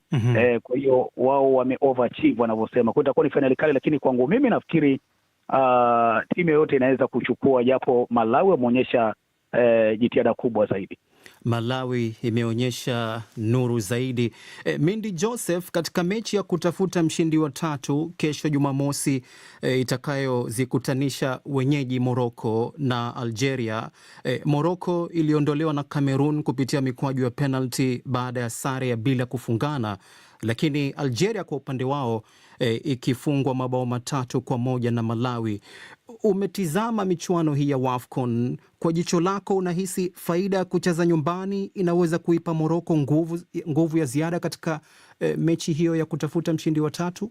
Kwa hiyo wao wame overachieve wanavyosema. Kwa itakuwa ni fainali kali, lakini kwangu mimi nafikiri timu yote inaweza kuchukua, japo Malawi wameonyesha jitihada kubwa zaidi.
Malawi imeonyesha nuru zaidi. Mindy Joseph, katika mechi ya kutafuta mshindi wa 3 kesho Jumamosi itakayozikutanisha wenyeji Morocco na Algeria, Morocco iliondolewa na Cameroon kupitia mikwaju ya penalty baada ya sare ya bila kufungana, lakini Algeria kwa upande wao ikifungwa mabao 3-1 na Malawi. Umetizama michuano hii ya WAFCON, kwa jicho lako unahisi faida ya kucheza nyumbani inaweza kuipa Morocco nguvu ya ziada katika mechi hiyo ya kutafuta mshindi wa 3?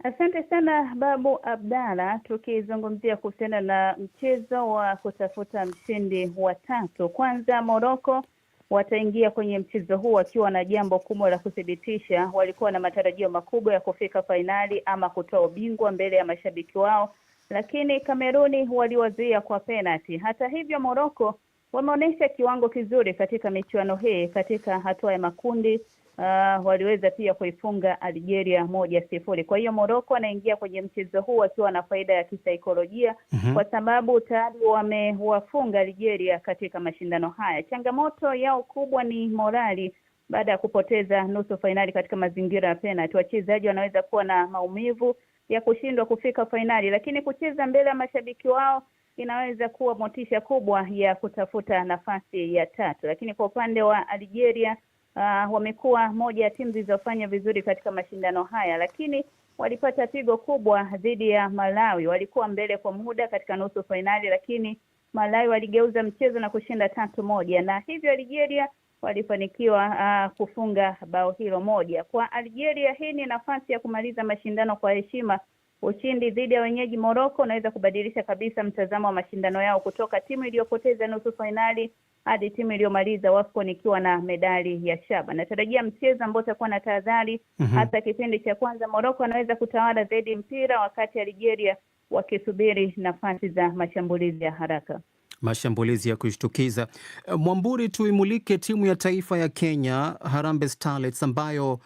Asante sana Babu Abdalla. Tukizungumzia kuhusiana na mchezo wa kutafuta mshindi wa 3, kwanza Morocco wataingia kwenye mchezo huu wakiwa na jambo kubwa la kuthibitisha. Walikuwa na matarajio makubwa ya kufika fainali ama kutoa ubingwa mbele ya mashabiki wao, lakini Kameruni waliwazuia kwa penalty. Hata hivyo, Morocco wameonyesha kiwango kizuri katika michuano hii. Katika hatua ya makundi waliweza pia kuifunga Algeria 1-0. Kwa hiyo Morocco anaingia kwenye mchezo huu akiwa na faida ya kisaikolojia kwa sababu tayari wamewafunga Algeria katika mashindano haya. Changamoto yao kubwa ni morali. baada ya kupoteza nusu fainali katika mazingira ya penalti. Wachezaji wanaweza kuwa na maumivu ya kushindwa kufika fainali, lakini kucheza mbele ya mashabiki wao inaweza kuwa motisha kubwa ya kutafuta nafasi ya tatu. Lakini kwa upande wa Algeria, wamekuwa moja ya timu zilizofanya vizuri katika mashindano haya, lakini walipata pigo kubwa dhidi ya Malawi. Walikuwa mbele kwa muda katika nusu fainali, lakini Malawi waligeuza mchezo na kushinda 3-1, na hivyo Algeria walifanikiwa kufunga bao hilo moja. Kwa Algeria, hii ni nafasi ya kumaliza mashindano kwa heshima. Ushindi dhidi ya wenyeji Morocco unaweza kubadilisha kabisa mtazamo wa mashindano yao kutoka timu iliyopoteza nusu fainali hadi timu iliyomaliza WAFCON ikiwa na medali ya shaba. Natarajia mchezo ambao utakuwa na tahadhari. Hata kipindi cha kwanza Morocco anaweza kutawala zaidi mpira, wakati Algeria wakisubiri nafasi za mashambulizi ya haraka.
Mashambulizi ya kushtukiza. Mwamburi, tuimulike timu ya taifa ya Kenya, Harambee Starlets, ambayo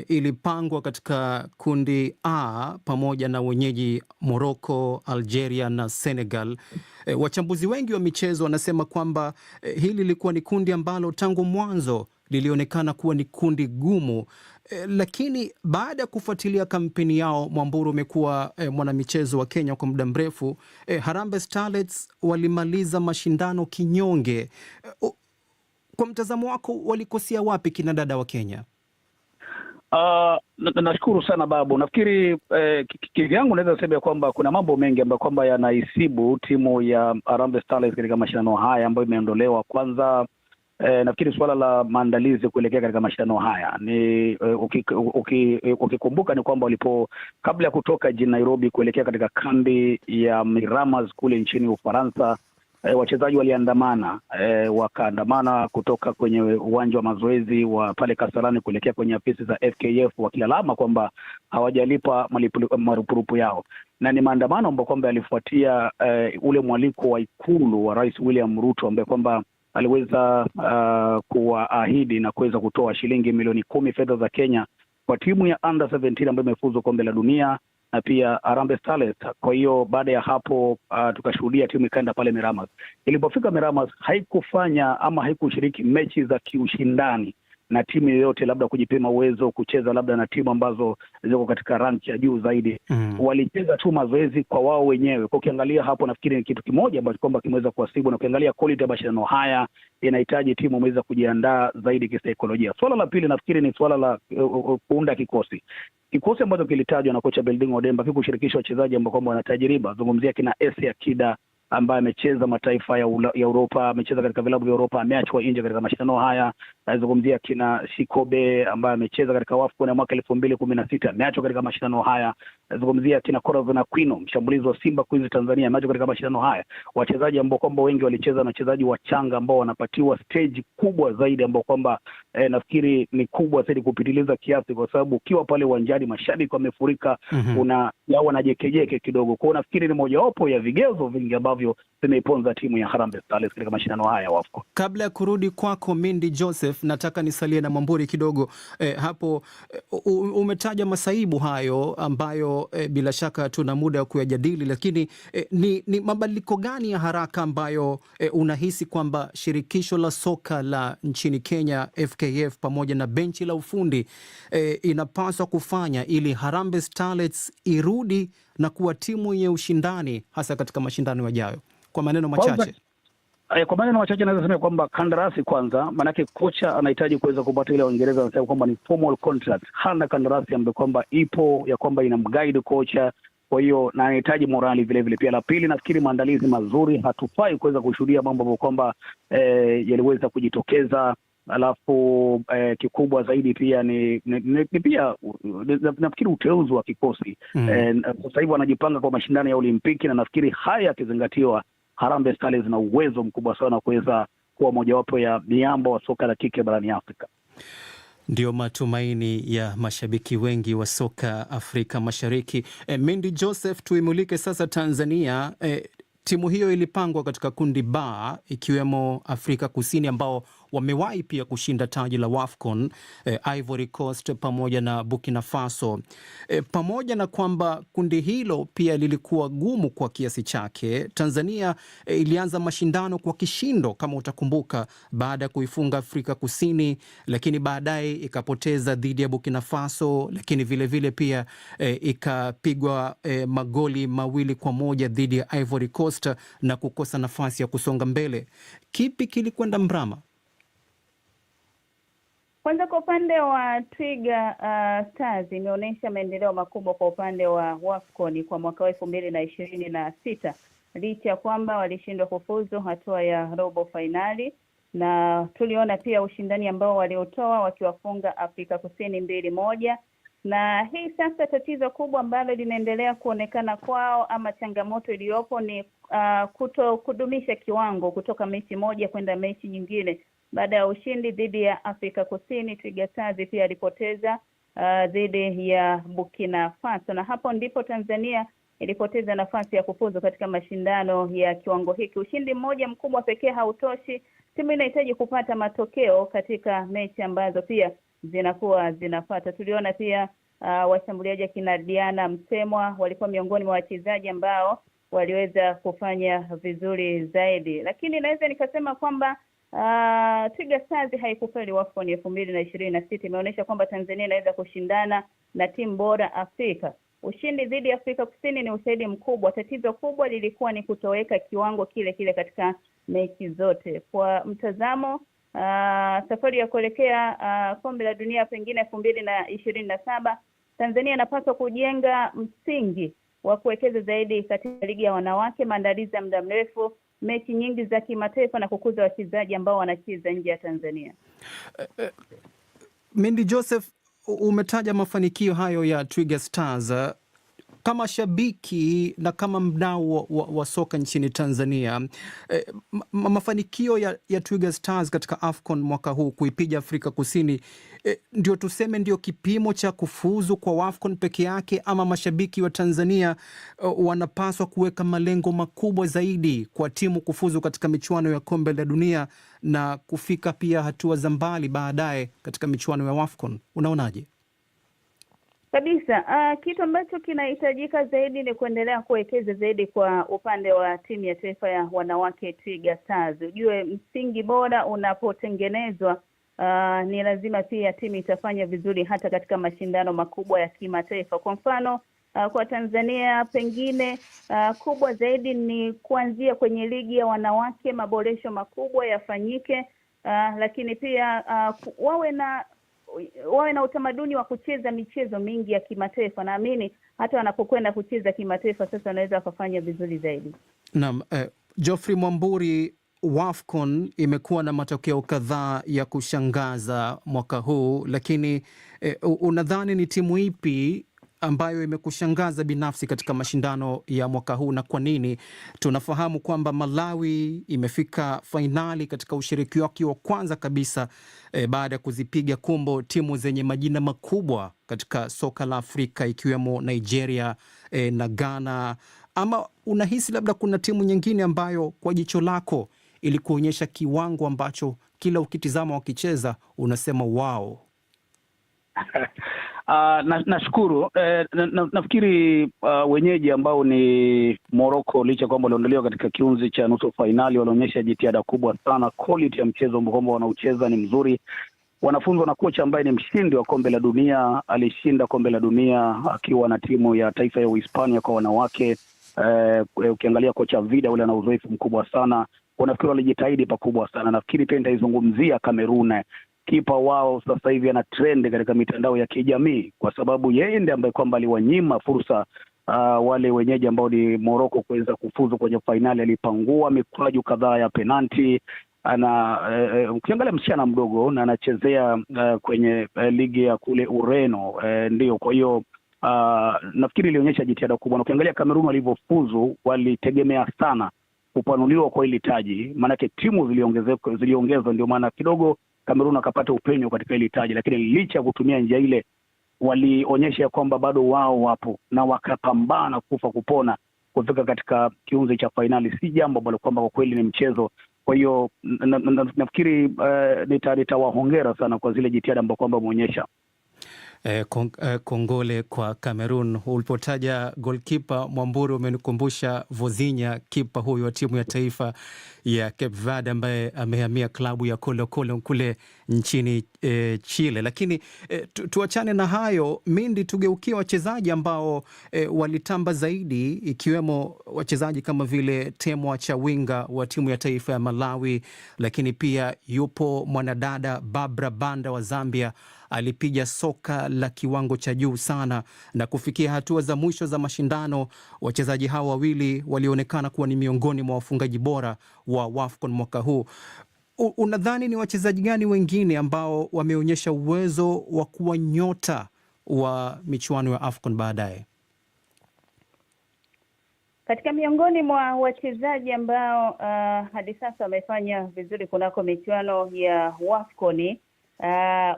ilipangwa katika kundi A pamoja na wenyeji Morocco, Algeria na Senegal. Wachambuzi wengi wa michezo wanasema kwamba hili lilikuwa ni kundi ambalo tangu mwanzo lilionekana kuwa ni kundi gumu. Lakini baada ya kufuatilia kampeni yao, Mwamburu, umekuwa mwanamichezo wa Kenya kwa muda mrefu, Harambee Starlets walimaliza mashindano kinyonge. Kwa mtazamo wako, walikosea wapi kina dada wa Kenya?
Nashukuru sana Babu. Nafikiri kivyangu naweza sema kwamba kuna mambo mengi ambayo kwamba yanaisibu timu ya Harambee Starlets katika mashindano haya ambayo imeondolewa. Kwanza nafikiri suala la maandalizi kuelekea katika mashindano haya ni ukikumbuka ni kwamba kabla ya kutoka jijini Nairobi kuelekea katika kambi ya Miramas kule nchini Ufaransa, wachezaji waliandamana, wakaandamana kutoka kwenye uwanja wa mazoezi wa pale Kasarani kuelekea kwenye afisi za FKF wakilalama kwamba hawajalipa marupurupu yao, na ni maandamano ambayo kwamba yalifuatia ule mwaliko wa ikulu wa Rais William Ruto ambaye kwamba aliweza kuwaahidi na kuweza kutoa shilingi milioni 10 fedha za Kenya kwa timu ya under 17 ambayo imefuzu kombe la dunia na pia Harambee Starlets. Kwa hiyo baada ya hapo tukashuhudia timu ikaenda pale Miramas. Ilipofika Miramas haikufanya ama haikushiriki mechi za kiushindani na timu yoyote, labda kujipima uwezo kucheza labda na timu ambazo ziko katika rank ya juu zaidi. Walicheza tu mazoezi kwa wao wenyewe. Kwa ukiangalia hapo, nafikiri ni kitu kimoja ambacho kwamba kimeweza kuwasibu, na ukiangalia quality ya mashindano haya inahitaji timu imeweza kujiandaa zaidi kisaikolojia. Swala la pili nafikiri ni swala la kuunda kikosi. Kikosi ambacho kilitajwa na kocha Belding Odemba kikushirikisha wachezaji ambao kwamba wana tajriba. Zungumzia kina Esi Akida ambaye amecheza mataifa ya Europa, amecheza katika vilabu vya Europa, ameachwa nje katika mashindano haya. Nazungumzia kina Shikobe ambaye amecheza katika WAFCON ya mwaka 2016, ameachwa katika mashindano haya. Nazungumzia kina Corazon Aquino, mshambulizi wa Simba Queens Tanzania, ameachwa katika mashindano haya. Wachezaji ambao kwamba wengi walicheza na wachezaji wachanga ambao wanapatiwa stage kubwa zaidi, ambao kwamba nafikiri ni kubwa zaidi kupitiliza kiasi, kwa sababu ukiwa pale uwanjani mashabiki wamefurika, wanajekejeke kidogo. Kwa nafikiri ni mojawapo ya vigezo vingi ambavyo vimeiponza timu ya Harambee Starlets katika mashindano haya ya WAFCON.
Kabla ya kurudi kwako Mindi Joseph, nataka nisalie na Mwamburi kidogo. Hapo umetaja masaibu hayo ambayo bila shaka tuna muda wa kuyajadili, lakini ni mabadiliko gani ya haraka ambayo unahisi kwamba shirikisho la soka la nchini Kenya FKF pamoja na benchi la ufundi inapaswa kufanya ili Harambee Starlets irudi na kuwa timu yenye ushindani hasa katika mashindano yajayo? Kwa maneno machache.
Kwa maneno machache naweza sema kwamba kandarasi kwanza, manake kocha anahitaji kuweza kupata ile Waingereza wanasema kwamba ni formal contract. Hana kandarasi ambayo kwamba ipo ya kwamba inamguide kocha, kwa hiyo na anahitaji morali vile vile. Pia la pili nafikiri maandalizi mazuri, hatufai kuweza kushuhudia mambo ambayo kwamba yaliweza kujitokeza. Alafu kikubwa zaidi pia ni pia nafikiri uteuzi wa kikosi. Sasa hivi wanajipanga kwa mashindano ya Olimpiki, na nafikiri haya yakizingatiwa, Harambee Starlets na uwezo mkubwa sana kuweza kuwa mojawapo ya miamba wa soka la kike barani Afrika.
Ndio matumaini ya mashabiki wengi wa soka Afrika Mashariki. Mindi Joseph, tuimulike sasa Tanzania. Timu hiyo ilipangwa katika kundi B ikiwemo Afrika Kusini ambao wamewahi pia kushinda taji la WAFCON, Ivory Coast pamoja na Burkina Faso. Pamoja na kwamba kundi hilo pia lilikuwa gumu kwa kiasi chake, Tanzania ilianza mashindano kwa kishindo kama utakumbuka, baada ya kuifunga Afrika Kusini, lakini baadaye ikapoteza dhidi ya Burkina Faso, lakini vile pia ikapigwa magoli 2-1 dhidi ya Ivory Coast na kukosa nafasi ya kusonga mbele. Kipi kilikwenda mrama?
Kwanza kwa upande wa Twiga Stars imeonyesha maendeleo makubwa kwa upande wa WAFCON kwa mwaka wa 2026 licha ya kwamba walishindwa kufuzu hatua ya robo fainali, na tuliona pia ushindani ambao waliotoa wakiwafunga Afrika Kusini 2-1. Na hii sasa tatizo kubwa ambalo linaendelea kuonekana kwao ama changamoto iliyopo ni kuto kudumisha kiwango kutoka mechi moja kwenda mechi nyingine. Baada ya ushindi dhidi ya Afrika Kusini, Twiga Stars pia alipoteza dhidi ya Burkina Faso, na hapo ndipo Tanzania ilipoteza nafasi ya kufuzu katika mashindano ya kiwango hiki. Ushindi mmoja mkubwa pekee hautoshi, timu inahitaji kupata matokeo katika mechi ambazo pia zinakuwa zinapata. Tuliona pia washambuliaji akina Diana Msemwa walikuwa miongoni mwa wachezaji ambao waliweza kufanya vizuri zaidi, lakini naweza nikasema kwamba Twiga Stars haikufeli WAFCON 2026. Imeonyesha kwamba Tanzania inaweza kushindana na timu bora Afrika. Ushindi dhidi ya Afrika Kusini ni ushahidi mkubwa. Tatizo kubwa lilikuwa ni kutoweka kiwango kile kile katika mechi zote. Kwa mtazamo safari ya kuelekea kombe la dunia pengine 2027, Tanzania inapaswa kujenga msingi wa kuwekeza zaidi katika ligi ya wanawake, maandalizi ya muda mrefu, mechi nyingi za kimataifa na kukuza wachezaji ambao wanacheza nje ya Tanzania.
Mendi Joseph, umetaja mafanikio hayo ya Twiga Stars. Kama shabiki na kama mdau wa soka nchini Tanzania, mafanikio ya Twiga Stars katika AFCON mwaka huu kuipiga Afrika Kusini, ndio tuseme ndio kipimo cha kufuzu kwa AFCON peke yake, ama mashabiki wa Tanzania wanapaswa kuweka malengo makubwa zaidi kwa timu kufuzu katika michuano ya kombe la dunia na kufika pia hatua za mbali baadaye katika michuano ya AFCON? Unaonaje?
Kabisa. Kitu ambacho kinahitajika zaidi ni kuendelea kuwekeza zaidi kwa upande wa timu ya taifa ya wanawake Twiga Stars. Ujue msingi bora unapotengenezwa, ni lazima pia timu itafanya vizuri hata katika mashindano makubwa ya kimataifa. Kwa mfano, kwa Tanzania pengine kubwa zaidi ni kuanzia kwenye ligi ya wanawake, maboresho makubwa yafanyike, lakini pia wawe na utamaduni wa kucheza michezo mingi ya kimataifa. Naamini hata wanapokwenda kucheza kimataifa sasa wanaweza wakafanya vizuri zaidi.
Naam, Geoffrey Mwamburi, WAFCON imekuwa na matokeo kadhaa ya kushangaza mwaka huu, lakini unadhani ni timu ipi ambayo imekushangaza binafsi katika mashindano ya mwaka huu na kwa nini? Tunafahamu kwamba Malawi imefika fainali katika ushiriki wake wa kwanza kabisa baada ya kuzipiga kumbo timu zenye majina makubwa katika soka la Afrika ikiwemo Nigeria na Ghana. Ama unahisi labda kuna timu nyingine ambayo kwa jicho lako ili kuonyesha kiwango ambacho kila ukitizama wakicheza unasema wow?
Nashukuru. Nafikiri wenyeji ambao ni Morocco, licha kwamba waliondolewa katika kiunzi cha nusu fainali, walionyesha jitihada kubwa sana. Quality ya mchezo ambao wanaocheza ni mzuri. Wanafunzwa na kocha ambaye ni mshindi wa kombe la dunia, alishinda kombe la dunia akiwa na timu ya taifa ya Uhispania kwa wanawake. Ukiangalia kocha Vida ule ana uzoefu mkubwa sana. Wanafikiri walijitahidi pakubwa sana. Nafikiri pia nitaizungumzia Kamerun. Kipa wao sasa hivi ana trend katika mitandao ya kijamii kwa sababu yeye ndiye ambaye kwamba aliwanyima fursa wale wenyeji ambao ni Morocco kuweza kufuzu kwenye fainali. Alipangua mikwaju kadhaa ya penalti. Ukiangalia msichana mdogo na anachezea kwenye ligi ya kule Ureno, ndio. Kwa hiyo nafikiri ilionyesha jitihada kubwa. Na ukiangalia Kamerun walivyofuzu, walitegemea sana kupanuliwa kwa ile taji, maanake timu ziliongezwa, ndio maana kidogo Kamerun akapata upenyo katika ile taji. Lakini licha ya kutumia njia ile, walionyesha kwamba bado wao wapo na wakapambana kufa kupona kufika katika kiunzi cha fainali. Si jambo ambalo kwamba kwa kweli ni mchezo Kwa hiyo nafikiri nitawahongera sana kwa zile jitihada ambazo kwamba wameonyesha.
Kongole kwa Cameroon. Ulipotaja goalkeeper Mwamburi, umenikumbusha Vozinha, kipa huyu wa timu ya taifa ya Cape Verde ambaye amehamia klabu ya Colo Colo kule nchini Chile. Lakini tuachane na hayo, Mindi, tugeukie wachezaji ambao walitamba zaidi, ikiwemo wachezaji kama vile Temwa Chawinga wa timu ya taifa ya Malawi, lakini pia yupo mwanadada Barbara Banda wa Zambia, alipiga soka la kiwango cha juu sana na kufikia hatua za mwisho za mashindano. Wachezaji hao wawili walionekana kuwa ni miongoni mwa wafungaji bora wa WAFCON mwaka huu. Unadhani ni wachezaji gani wengine ambao wameonyesha uwezo wa kuwa nyota wa michuano ya AFCON baadaye?
Katika miongoni mwa wachezaji ambao hadi sasa wamefanya vizuri kunako michuano ya WAFCON,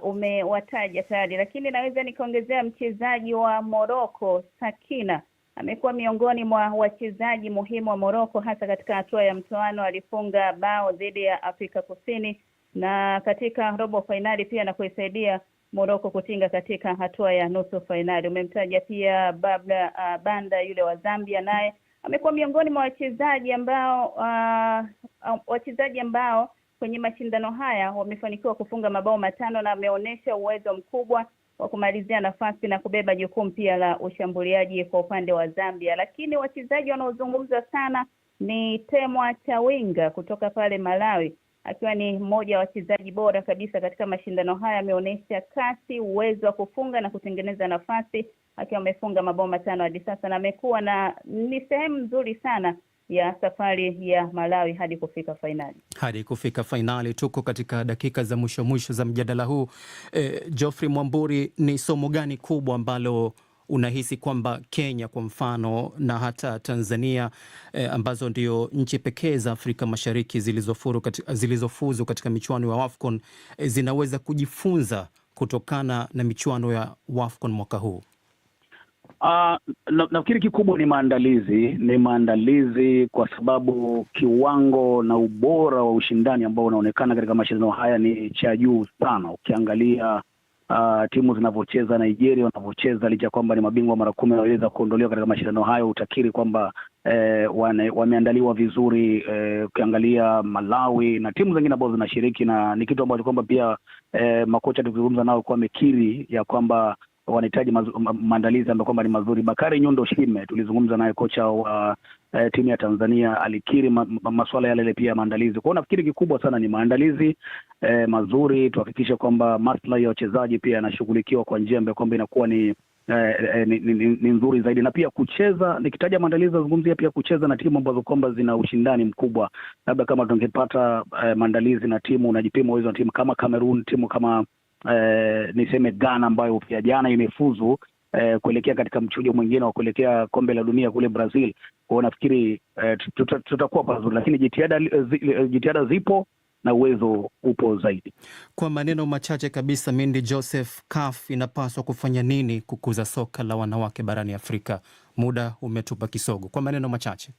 umewataja tayari, lakini naweza nikaongezea mchezaji wa Morocco Sakina. Amekuwa miongoni mwa wachezaji muhimu wa Morocco, hasa katika hatua ya mtoano. Alifunga bao dhidi ya Afrika Kusini na katika robo fainali pia, na kuisaidia Morocco kutinga katika hatua ya nusu fainali. Umemtaja pia Barbara Banda yule wa Zambia, naye amekuwa miongoni mwa wachezaji ambao kwenye mashindano haya wamefanikiwa kufunga mabao 5 na ameonyesha uwezo mkubwa wa kumalizia nafasi na kubeba jukumu pia la ushambuliaji kwa upande wa Zambia. Lakini wachezaji wanaozungumzwa sana ni Temwa Chawinga kutoka pale Malawi, akiwa ni mmoja wa wachezaji bora kabisa katika mashindano haya. Ameonyesha kasi, uwezo wa kufunga na kutengeneza nafasi, akiwa amefunga mabao 5 hadi sasa, na amekuwa ni sehemu nzuri sana ya safari ya Malawi hadi kufika fainali. Tuko katika dakika za mwisho za mjadala huu. Geoffrey Mwamburi, ni somo gani kubwa ambalo unahisi kwamba Kenya kwa mfano na hata Tanzania ambazo ndio nchi pekee za Afrika Mashariki zilizofuzu katika michuano ya AFCON zinaweza kujifunza kutokana na michuano ya AFCON mwaka huu?
Nafikiri kikubwa ni maandalizi kwa sababu kiwango na ubora wa ushindani ambao unaonekana katika mashindano haya ni cha juu sana. Ukiangalia timu zinavyocheza, Nigeria wanavyocheza, licha kwamba ni mabingwa mara 10 waweza kuondolewa katika mashindano hayo, utakiri kwamba wameandaliwa vizuri. Ukiangalia Malawi na timu zingine ambazo zinashiriki, na ni kitu ambacho kwamba pia makocha tukizungumza nao kwa mekiri ya kwamba wanahitaji maandalizi ambayo kwamba ni mazuri. Bakari Nyundo Shime tulizungumza naye, kocha wa timu ya Tanzania, alikiri masuala yale pia maandalizi. Kwa hiyo nafikiri kikubwa sana ni maandalizi mazuri, tuhakikishe kwamba maslahi ya wachezaji pia yanashughulikiwa kwa njia ambayo kwamba inakuwa ni nzuri zaidi, na pia kucheza. Nikitaja maandalizi nazungumzia pia kucheza na timu ambazo kwamba zina ushindani mkubwa. Labda kama tungepata maandalizi na timu, unajipima uwezo wa timu kama Cameroon, timu kama niseme Ghana ambayo pia jana imefuzu kuelekea katika mchujo mwingine wa kuelekea kombe la dunia kule Brazil. Kwa nafikiri tutakuwa pazuri, lakini jitihada zipo na uwezo upo zaidi.
Kwa maneno machache kabisa, Mindi Joseph, CAF inapaswa kufanya nini kukuza soka la wanawake barani Afrika? Muda umetupa kisogo. Kwa maneno machache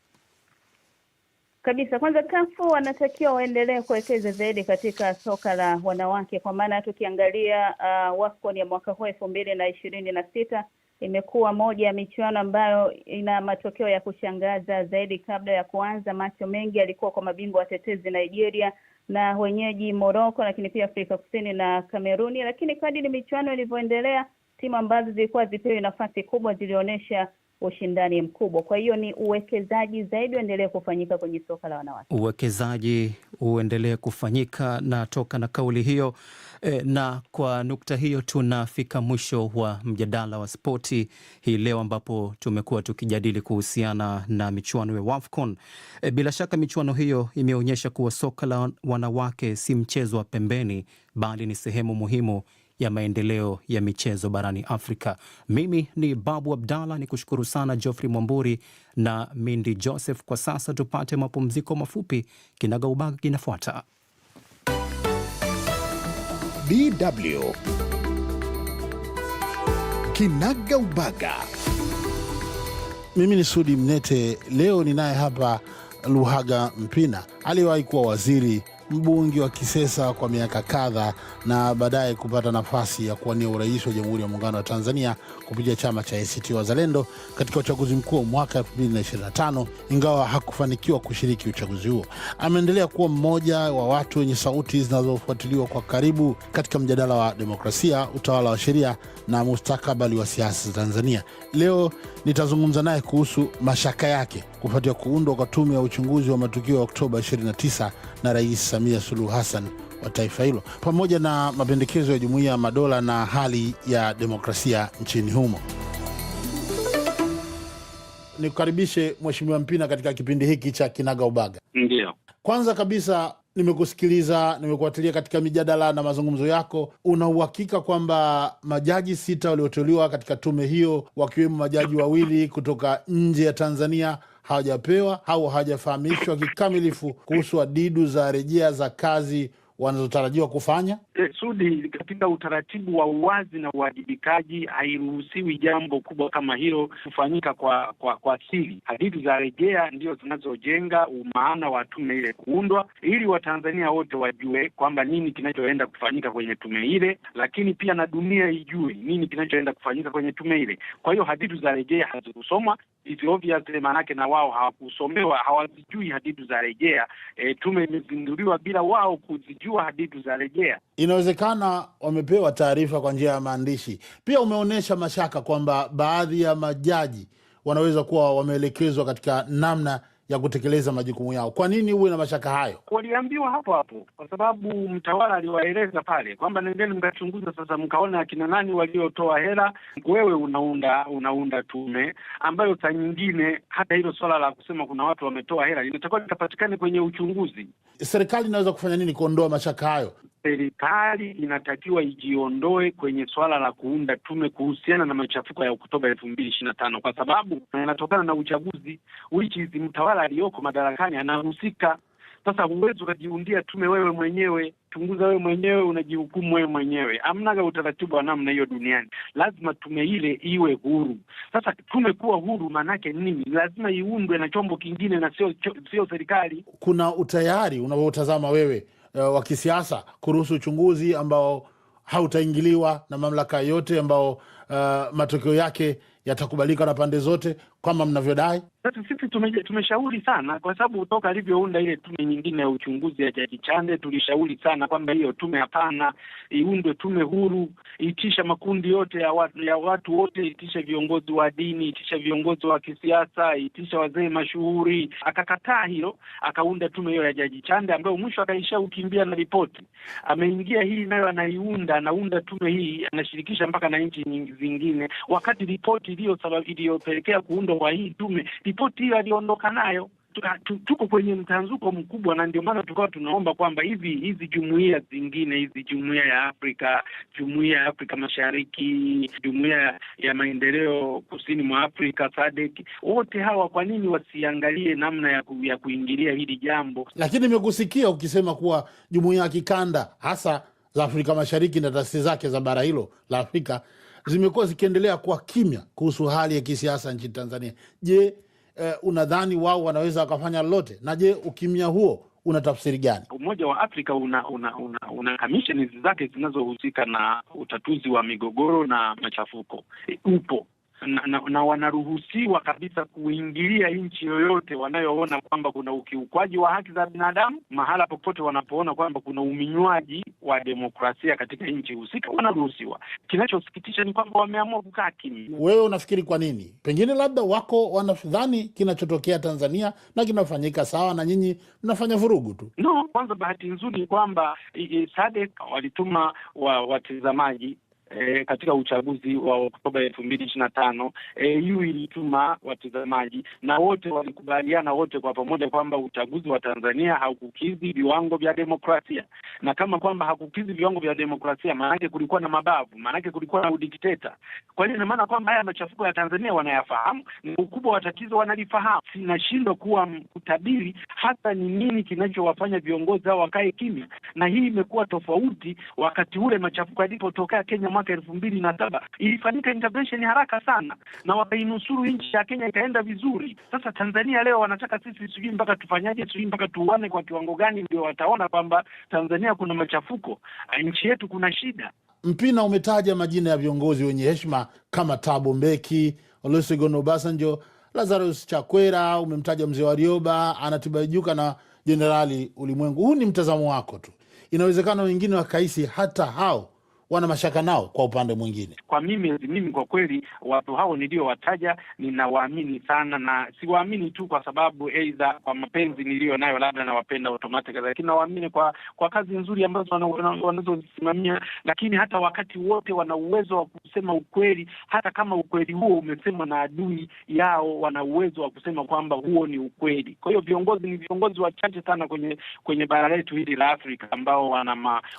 kabisa. Kwanza, CAF wanatakiwa waendelee kuwekeza zaidi katika soka la wanawake, kwa maana tukiangalia WAFCON ya mwaka huu 2026 imekuwa moja ya michuano ambayo ina matokeo ya kushangaza zaidi. Kabla ya kuanza, macho mengi yalikuwa kwa mabingwa watetezi Nigeria na wenyeji Morocco, lakini pia Afrika Kusini na Kameruni. Lakini kadri michuano ilivyoendelea, timu ambazo zilikuwa zipewe nafasi kubwa zilionyesha ushindani mkubwa. Kwa hiyo ni uwekezaji zaidi uendelee kufanyika kwenye soka la wanawake.
Uwekezaji uendelee kufanyika, na toka na kauli hiyo na kwa nukta hiyo tunafika mwisho wa mjadala wa spoti hii leo, ambapo tumekuwa tukijadili kuhusiana na michuano ya WAFCON. Bila shaka michuano hiyo imeonyesha kuwa soka la wanawake si mchezo wa pembeni, bali ni sehemu muhimu ya maendeleo ya michezo barani Afrika. Mimi ni Babu Abdalla, ni kushukuru sana Geoffrey Mwamburi na Mindi Joseph. Kwa sasa tupate mapumziko mafupi, kinagaubaga kinafuata.
DW kinagaubaga.
Mimi ni Sudi Mnete. Leo ninaye hapa Luhaga Mpina aliwahi kuwa waziri, mbunge wa Kisesa kwa miaka kadhaa na baadaye kupata nafasi ya kuwania urais wa Jamhuri ya Muungano wa Tanzania kupitia chama cha ACT Wazalendo katika uchaguzi mkuu mwaka 2025, ingawa hakufanikiwa kushiriki uchaguzi huo. Ameendelea kuwa mmoja wa watu wenye sauti zinazofuatiliwa kwa karibu katika mjadala wa demokrasia, utawala wa sheria na mustakabali wa siasa za Tanzania. Leo nitazungumza naye kuhusu mashaka yake kufuatia kuundwa kwa tume ya uchunguzi wa matukio ya Oktoba 29 na Rais Samia Suluhu Hassan wa taifa hilo, pamoja na mapendekezo ya Jumuiya ya Madola na hali ya demokrasia nchini humo. Nikukaribishe Mheshimiwa Mpina katika kipindi hiki cha Kinaga Ubaga.
Ndio.
Kwanza kabisa, nimekusikiliza, nimekufuatilia katika mijadala na mazungumzo yako. Una uhakika kwamba majaji 6 walioteuliwa katika tume hiyo, wakiwemo majaji 2 kutoka nje ya Tanzania, hawajapewa au hawajafahamishwa kikamilifu kuhusu adidu za rejea za kazi wanazotarajiwa kufanya?
Sudi, katika utaratibu wa uwazi na uwajibikaji hairuhusiwi jambo kubwa kama hilo kufanyika kwa siri. Hadidu za rejea ndio zinazojenga umaana wa tume ile kuundwa, ili Watanzania wote wajue kwamba nini kinachoenda kufanyika kwenye tume ile, lakini pia na dunia ijue nini kinachoenda kufanyika kwenye tume ile. Kwa hiyo hadidu za rejea hazikusomwa, it's obvious, maanake na wao hawakusomewa, hawazijui hadidu za rejea. Tume imezinduliwa bila wao kuzijua hadidu za rejea.
Inawezekana wamepewa taarifa kwa njia ya maandishi. Pia umeonyesha mashaka kwamba baadhi ya majaji wanaweza kuwa wameelekezwa katika namna ya kutekeleza majukumu yao. Kwa nini uwe na mashaka hayo?
Waliambiwa hapo hapo, kwa sababu mtawala aliwaeleza pale kwamba nendeni mkachunguza sasa, mkaona akina nani waliotoa hela. Wewe unaunda tume ambayo saa nyingine hata hilo swala la kusema kuna watu wametoa hela linatakiwa likapatikane kwenye uchunguzi.
Serikali inaweza kufanya nini kuondoa mashaka hayo?
Serikali inatakiwa ijiondoe kwenye swala la kuunda tume kuhusiana na machafuko ya Oktoba 2025, kwa sababu yanatokana na uchaguzi. Mtawala aliyoko madarakani anahusika. Sasa huwezi ukajiundia tume wewe mwenyewe, chunguza wewe mwenyewe, unajihukumu wewe mwenyewe. Hamna utaratibu wa namna hiyo duniani. Lazima tume ile iwe huru. Sasa tume kuwa huru manake nini? Lazima iundwe na chombo kingine na sio serikali.
Kuna utayari unaotazama wewe wa kisiasa kuruhusu uchunguzi ambao hautaingiliwa na mamlaka yote, ambao matokeo yake yatakubalika na pande zote kama mnavyodai?
Sasa sisi tumeshauri sana, kwa sababu toka alivyounda ile tume nyingine ya uchunguzi ya Jaji Chande, tulishauri sana kwamba hiyo tume hapana, iundwe tume huru, itisha makundi yote ya watu wote, itisha viongozi wa dini, itisha viongozi wa kisiasa, itisha wazee mashuhuri. Akakataa hilo, akaunda tume hiyo ya Jaji Chande ambayo mwisho akaisha ukimbia na ripoti. Ameingia hii nayo anaunda tume hii, anashirikisha mpaka na nchi zingine, wakati ripoti iliyopelekea kuundwa kwa hii tume, ripoti hiyo aliondoka nayo. Tuko kwenye mtanzuko mkubwa, na ndio maana tukawa tunaomba kwamba hizi jumuiya zingine, hizi jumuiya ya Afrika, jumuiya ya Afrika Mashariki, jumuiya ya maendeleo kusini mwa Afrika, SADC, wote hawa kwa nini wasiangalie namna ya kuingilia hili jambo?
Lakini nimekusikia ukisema kuwa jumuiya ya kikanda hasa za Afrika Mashariki na taasisi zake za bara hilo la Afrika zimekuwa zikiendelea kuwa kimya kuhusu hali ya kisiasa nchini Tanzania. Je, unadhani wao wanaweza wakafanya lolote? Na je, ukimya huo una tafsiri gani?
Umoja wa Afrika una kamisheni zake zinazohusika na utatuzi wa migogoro na machafuko. Upo na wanaruhusiwa kabisa kuingilia nchi yoyote wanayoona kwamba kuna ukiukwaji wa haki za binadamu. Mahala popote wanapoona kwamba kuna uminywaji wa demokrasia katika nchi husika, wanaruhusiwa. Kinachosikitisha ni kwamba wameamua kukaa kimya.
Wewe unafikiri kwa nini? Pengine labda wako wanadhani kinachotokea Tanzania na kinafanyika sawa, na nyinyi mnafanya vurugu tu.
No, kwanza bahati nzuri ni kwamba SADC walituma watazamaji katika uchaguzi wa Oktoba 2025. EU ilituma watazamaji na wote walikubaliana wote kwa pamoja kwamba uchaguzi wa Tanzania haukukidhi viwango vya demokrasia. na kama kwamba hakukizi viwango vya demokrasia, maanake kulikuwa na mabavu, maanake kulikuwa na udikteta. Kwa hiyo ina maana kwamba haya machafuko ya Tanzania wanayafahamu, ni ukubwa wa tatizo wanalifahamu. Sinashindwa kuwa kutabiri hata ni nini kinachowafanya viongozi hao wakae kimya, na hii imekuwa tofauti. Wakati ule machafuko yalipotokea Kenya mwaka 2007 ilifanyika intervention haraka sana na wakainusuru nchi ya Kenya ikaenda vizuri. Sasa Tanzania leo wanataka sisi sijui mpaka tufanyaje, sijui mpaka tuone kwa kiwango gani ndio wataona kwamba Tanzania kuna machafuko, nchi yetu kuna shida.
Mpina, umetaja majina ya viongozi wenye heshima kama Thabo Mbeki, Olusegun Obasanjo, Lazarus Chakwera, umemtaja Mzee Warioba, Anna Tibaijuka na Jenerali Ulimwengu. Huu ni mtazamo wako tu, inawezekana wengine wakahisi hata hao wana mashaka nao kwa upande mwingine.
Kwa mimi kwa kweli watu hao niliowataja ninawaamini sana, na siwaamini tu kwa sababu aidha kwa mapenzi nilio nayo labda nawapenda automatic, lakini nawaamini kwa kazi nzuri ambazo wanazosimamia, lakini hata wakati wote wana uwezo wa kusema ukweli, hata kama ukweli huo umesemwa na adui yao, wana uwezo wa kusema kwamba huo ni ukweli. Kwa hiyo viongozi ni viongozi wachache sana kwenye bara letu hili la Afrika ambao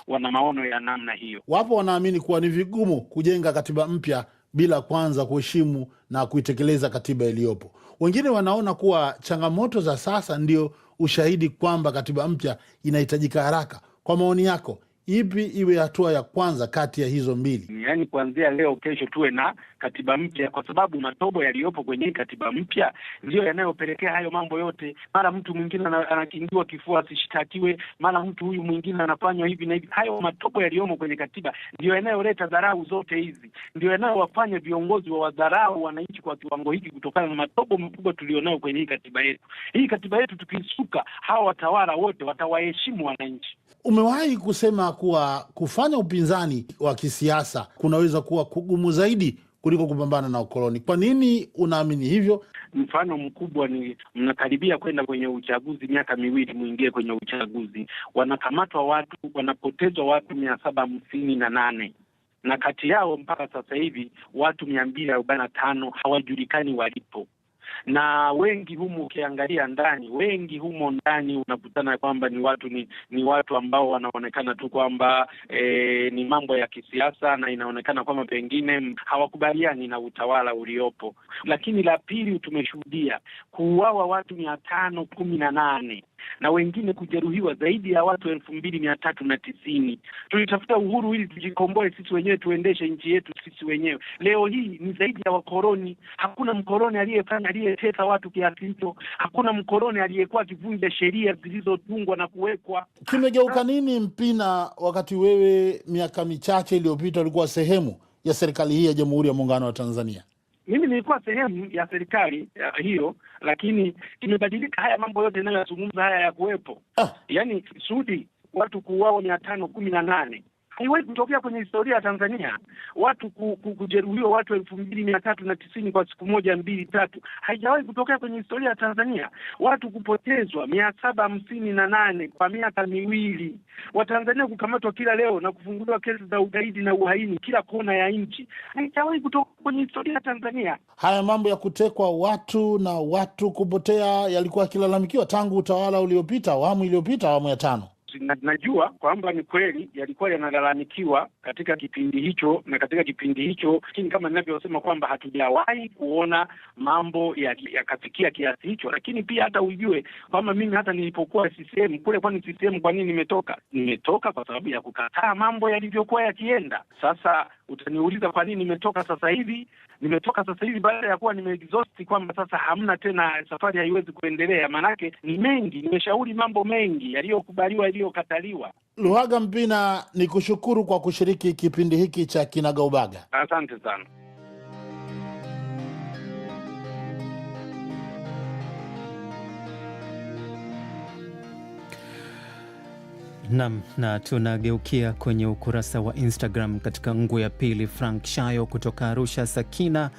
wana maono ya namna hiyo.
Wapo wanaamini kuwa ni vigumu kujenga katiba mpya bila kwanza kuheshimu na kuitekeleza katiba iliyopo. Wengine wanaona kuwa changamoto za sasa ndio ushahidi kwamba katiba mpya inahitajika haraka. Kwa maoni yako, ipi iwe hatua ya kwanza kati ya hizo mbili?
Yaani kuanzia leo kesho tuwe na katiba mpya, kwa sababu matobo yaliyopo kwenye katiba mpya ndio yanayopelekea hayo mambo yote. Mara mtu mwingine anakingiwa kifua asishtakiwe, mara mtu huyu mwingine anafanywa hivi na hivi. Hayo matobo yaliyomo kwenye katiba ndio yanayoleta dharau zote hizi, ndio yanayowafanya viongozi wa wadharau wananchi kwa kiwango hiki, kutokana na matobo makubwa tulionayo kwenye hii katiba yetu. Hii katiba yetu tukisuka, hawa watawala wote watawaheshimu wananchi.
Umewahi kusema kuwa kufanya upinzani wa kisiasa kunaweza kuwa kugumu zaidi kuliko kupambana na ukoloni. Kwa nini unaamini hivyo?
Mfano mkubwa ni mnakaribia kwenda kwenye uchaguzi, miaka miwili muingie kwenye uchaguzi, wanakamatwa watu, wanapotezwa watu 758 na kati yao mpaka sasa hivi watu 245 hawajulikani walipo. Na wengi humu ukiangalia ndani, wengi humo ndani unakutana kwamba ni watu ambao wanaonekana tu kwamba ni mambo ya kisiasa, na inaonekana kwamba pengine hawakubaliani na utawala uliopo. Lakini la pili, tumeshuhudia kuuawa watu 518 na wengine kujeruhiwa zaidi ya watu 2390. Tulitafuta uhuru ili tujikomboe sisi wenyewe, tuendeshe nchi yetu sisi wenyewe. Leo hii ni zaidi ya wakoloni. Hakuna mkoloni aliyetesa watu kiasi hicho. Hakuna mkoloni aliyekuwa akivunja sheria zilizotungwa na kuwekwa.
Kimegeuka nini, Mpina, wakati wewe miaka michache iliyopita ulikuwa sehemu ya serikali hii ya Jamhuri ya Muungano wa Tanzania?
Mimi nilikuwa sehemu ya serikali hiyo, lakini kimebadilika. Haya mambo yote ninayozungumza haya ya kuwepo. Yaani Sudi, watu kuuawa 518 haiwezi kutokea kwenye historia ya Tanzania. Watu kujeruhiwa watu 2390 kwa siku moja 2-3 haijawahi kutokea kwenye historia ya Tanzania. Watu kupotezwa 758 kwa miaka miwili. Watanzania kukamatwa kila leo na kufunguliwa kesi za ugaidi na uhaini kila kona ya nchi, haijawahi kutoka kwenye historia ya Tanzania.
Haya mambo ya kutekwa watu na watu kupotea yalikuwa yakilalamikiwa tangu utawala uliopita, awamu iliyopita, awamu ya 5.
Najua kwamba ni kweli yalikuwa yanalalamikiwa katika kipindi hicho na katika kipindi hicho, lakini kama ninavyosema kwamba hatujawahi kuona mambo yakafikia kiasi hicho. Lakini pia hata ujue kwamba mimi hata nilipokuwa CCM kule, kwani CCM kwa nini nimetoka kwa sababu ya kukataa mambo yalivyokuwa yakienda. Sasa utaniuliza kwa nini nimetoka sasa hivi? Nimetoka sasa hivi baada ya kuwa nimeexhaust kwamba sasa hamna tena, safari haiwezi kuendelea. Manake ni mengi, nimeshauri mambo mengi yaliyokubaliwa, yaliyokataliwa.
Luhaga Mpina, ni kushukuru kwa kushiriki kipindi hiki cha Kinagaubaga.
Asante sana.
Nam, na tunageukia kwenye ukurasa wa Instagram katika ngu ya pili. Frank Shayo kutoka Arusha, Sakina,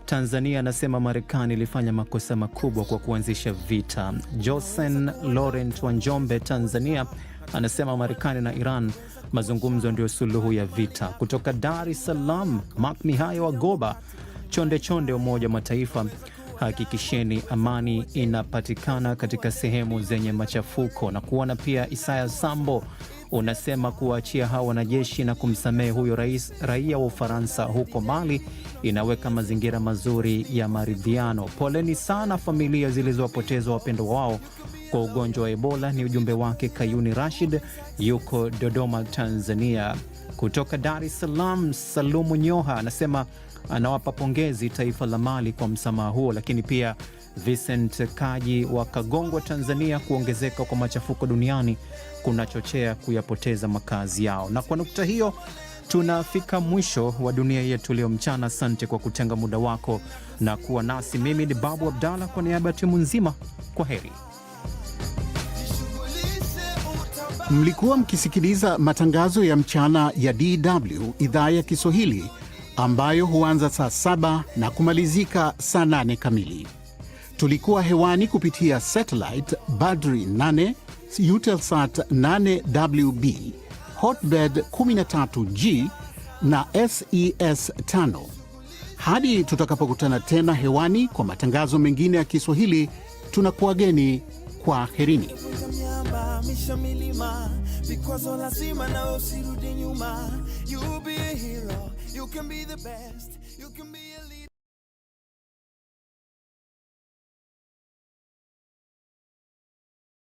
Tanzania, anasema Marekani ilifanya makosa makubwa kwa kuanzisha vita. Josen Laurent wa Njombe, Tanzania, anasema Marekani na Iran, mazungumzo ndio suluhu ya vita. Kutoka Dar es Salaam, Mark Mihayo wa Goba, chonde chonde, Umoja wa Mataifa, hakikisheni amani inapatikana katika sehemu zenye machafuko. Na kuona pia Isaya Sambo unasema kuwaachia hao wanajeshi na kumsamehe huyo raia wa Ufaransa huko Mali inaweka mazingira mazuri ya maridhiano. Poleni sana familia zilizowapoteza wapendwa wao kwa ugonjwa wa Ebola, ni ujumbe wake Kayuni Rashid, yuko Dodoma, Tanzania. Kutoka Dar es Salaam, Salumu Nyoha anasema anawapa pongezi taifa la Mali kwa msamaha huo, lakini pia Vincent Kaji wa Kagongwa, Tanzania, kuongezeka kwa machafuko duniani kunachochea kuyapoteza makazi yao. Na kwa nukta hiyo tunafika mwisho wa dunia yetu leo mchana. Asante kwa kutenga muda wako na kuwa nasi. Mimi ni Babu Abdalla kwa niaba ya timu nzima, kwa heri.
Mlikuwa mkisikiliza matangazo ya mchana ya DW idhaa ya Kiswahili ambayo huanza saa 7 na kumalizika saa 8 kamili. Tulikuwa hewani kupitia satellite Badri 8, Eutelsat 8WB, Hotbird 13G na SES 5. Hadi tutakapokutana tena hewani kwa matangazo mengine ya Kiswahili, tunakuwageni kwa herini. Vikwazo lazima na usirudi nyuma. You be a hero, you can be the best, you can be a leader.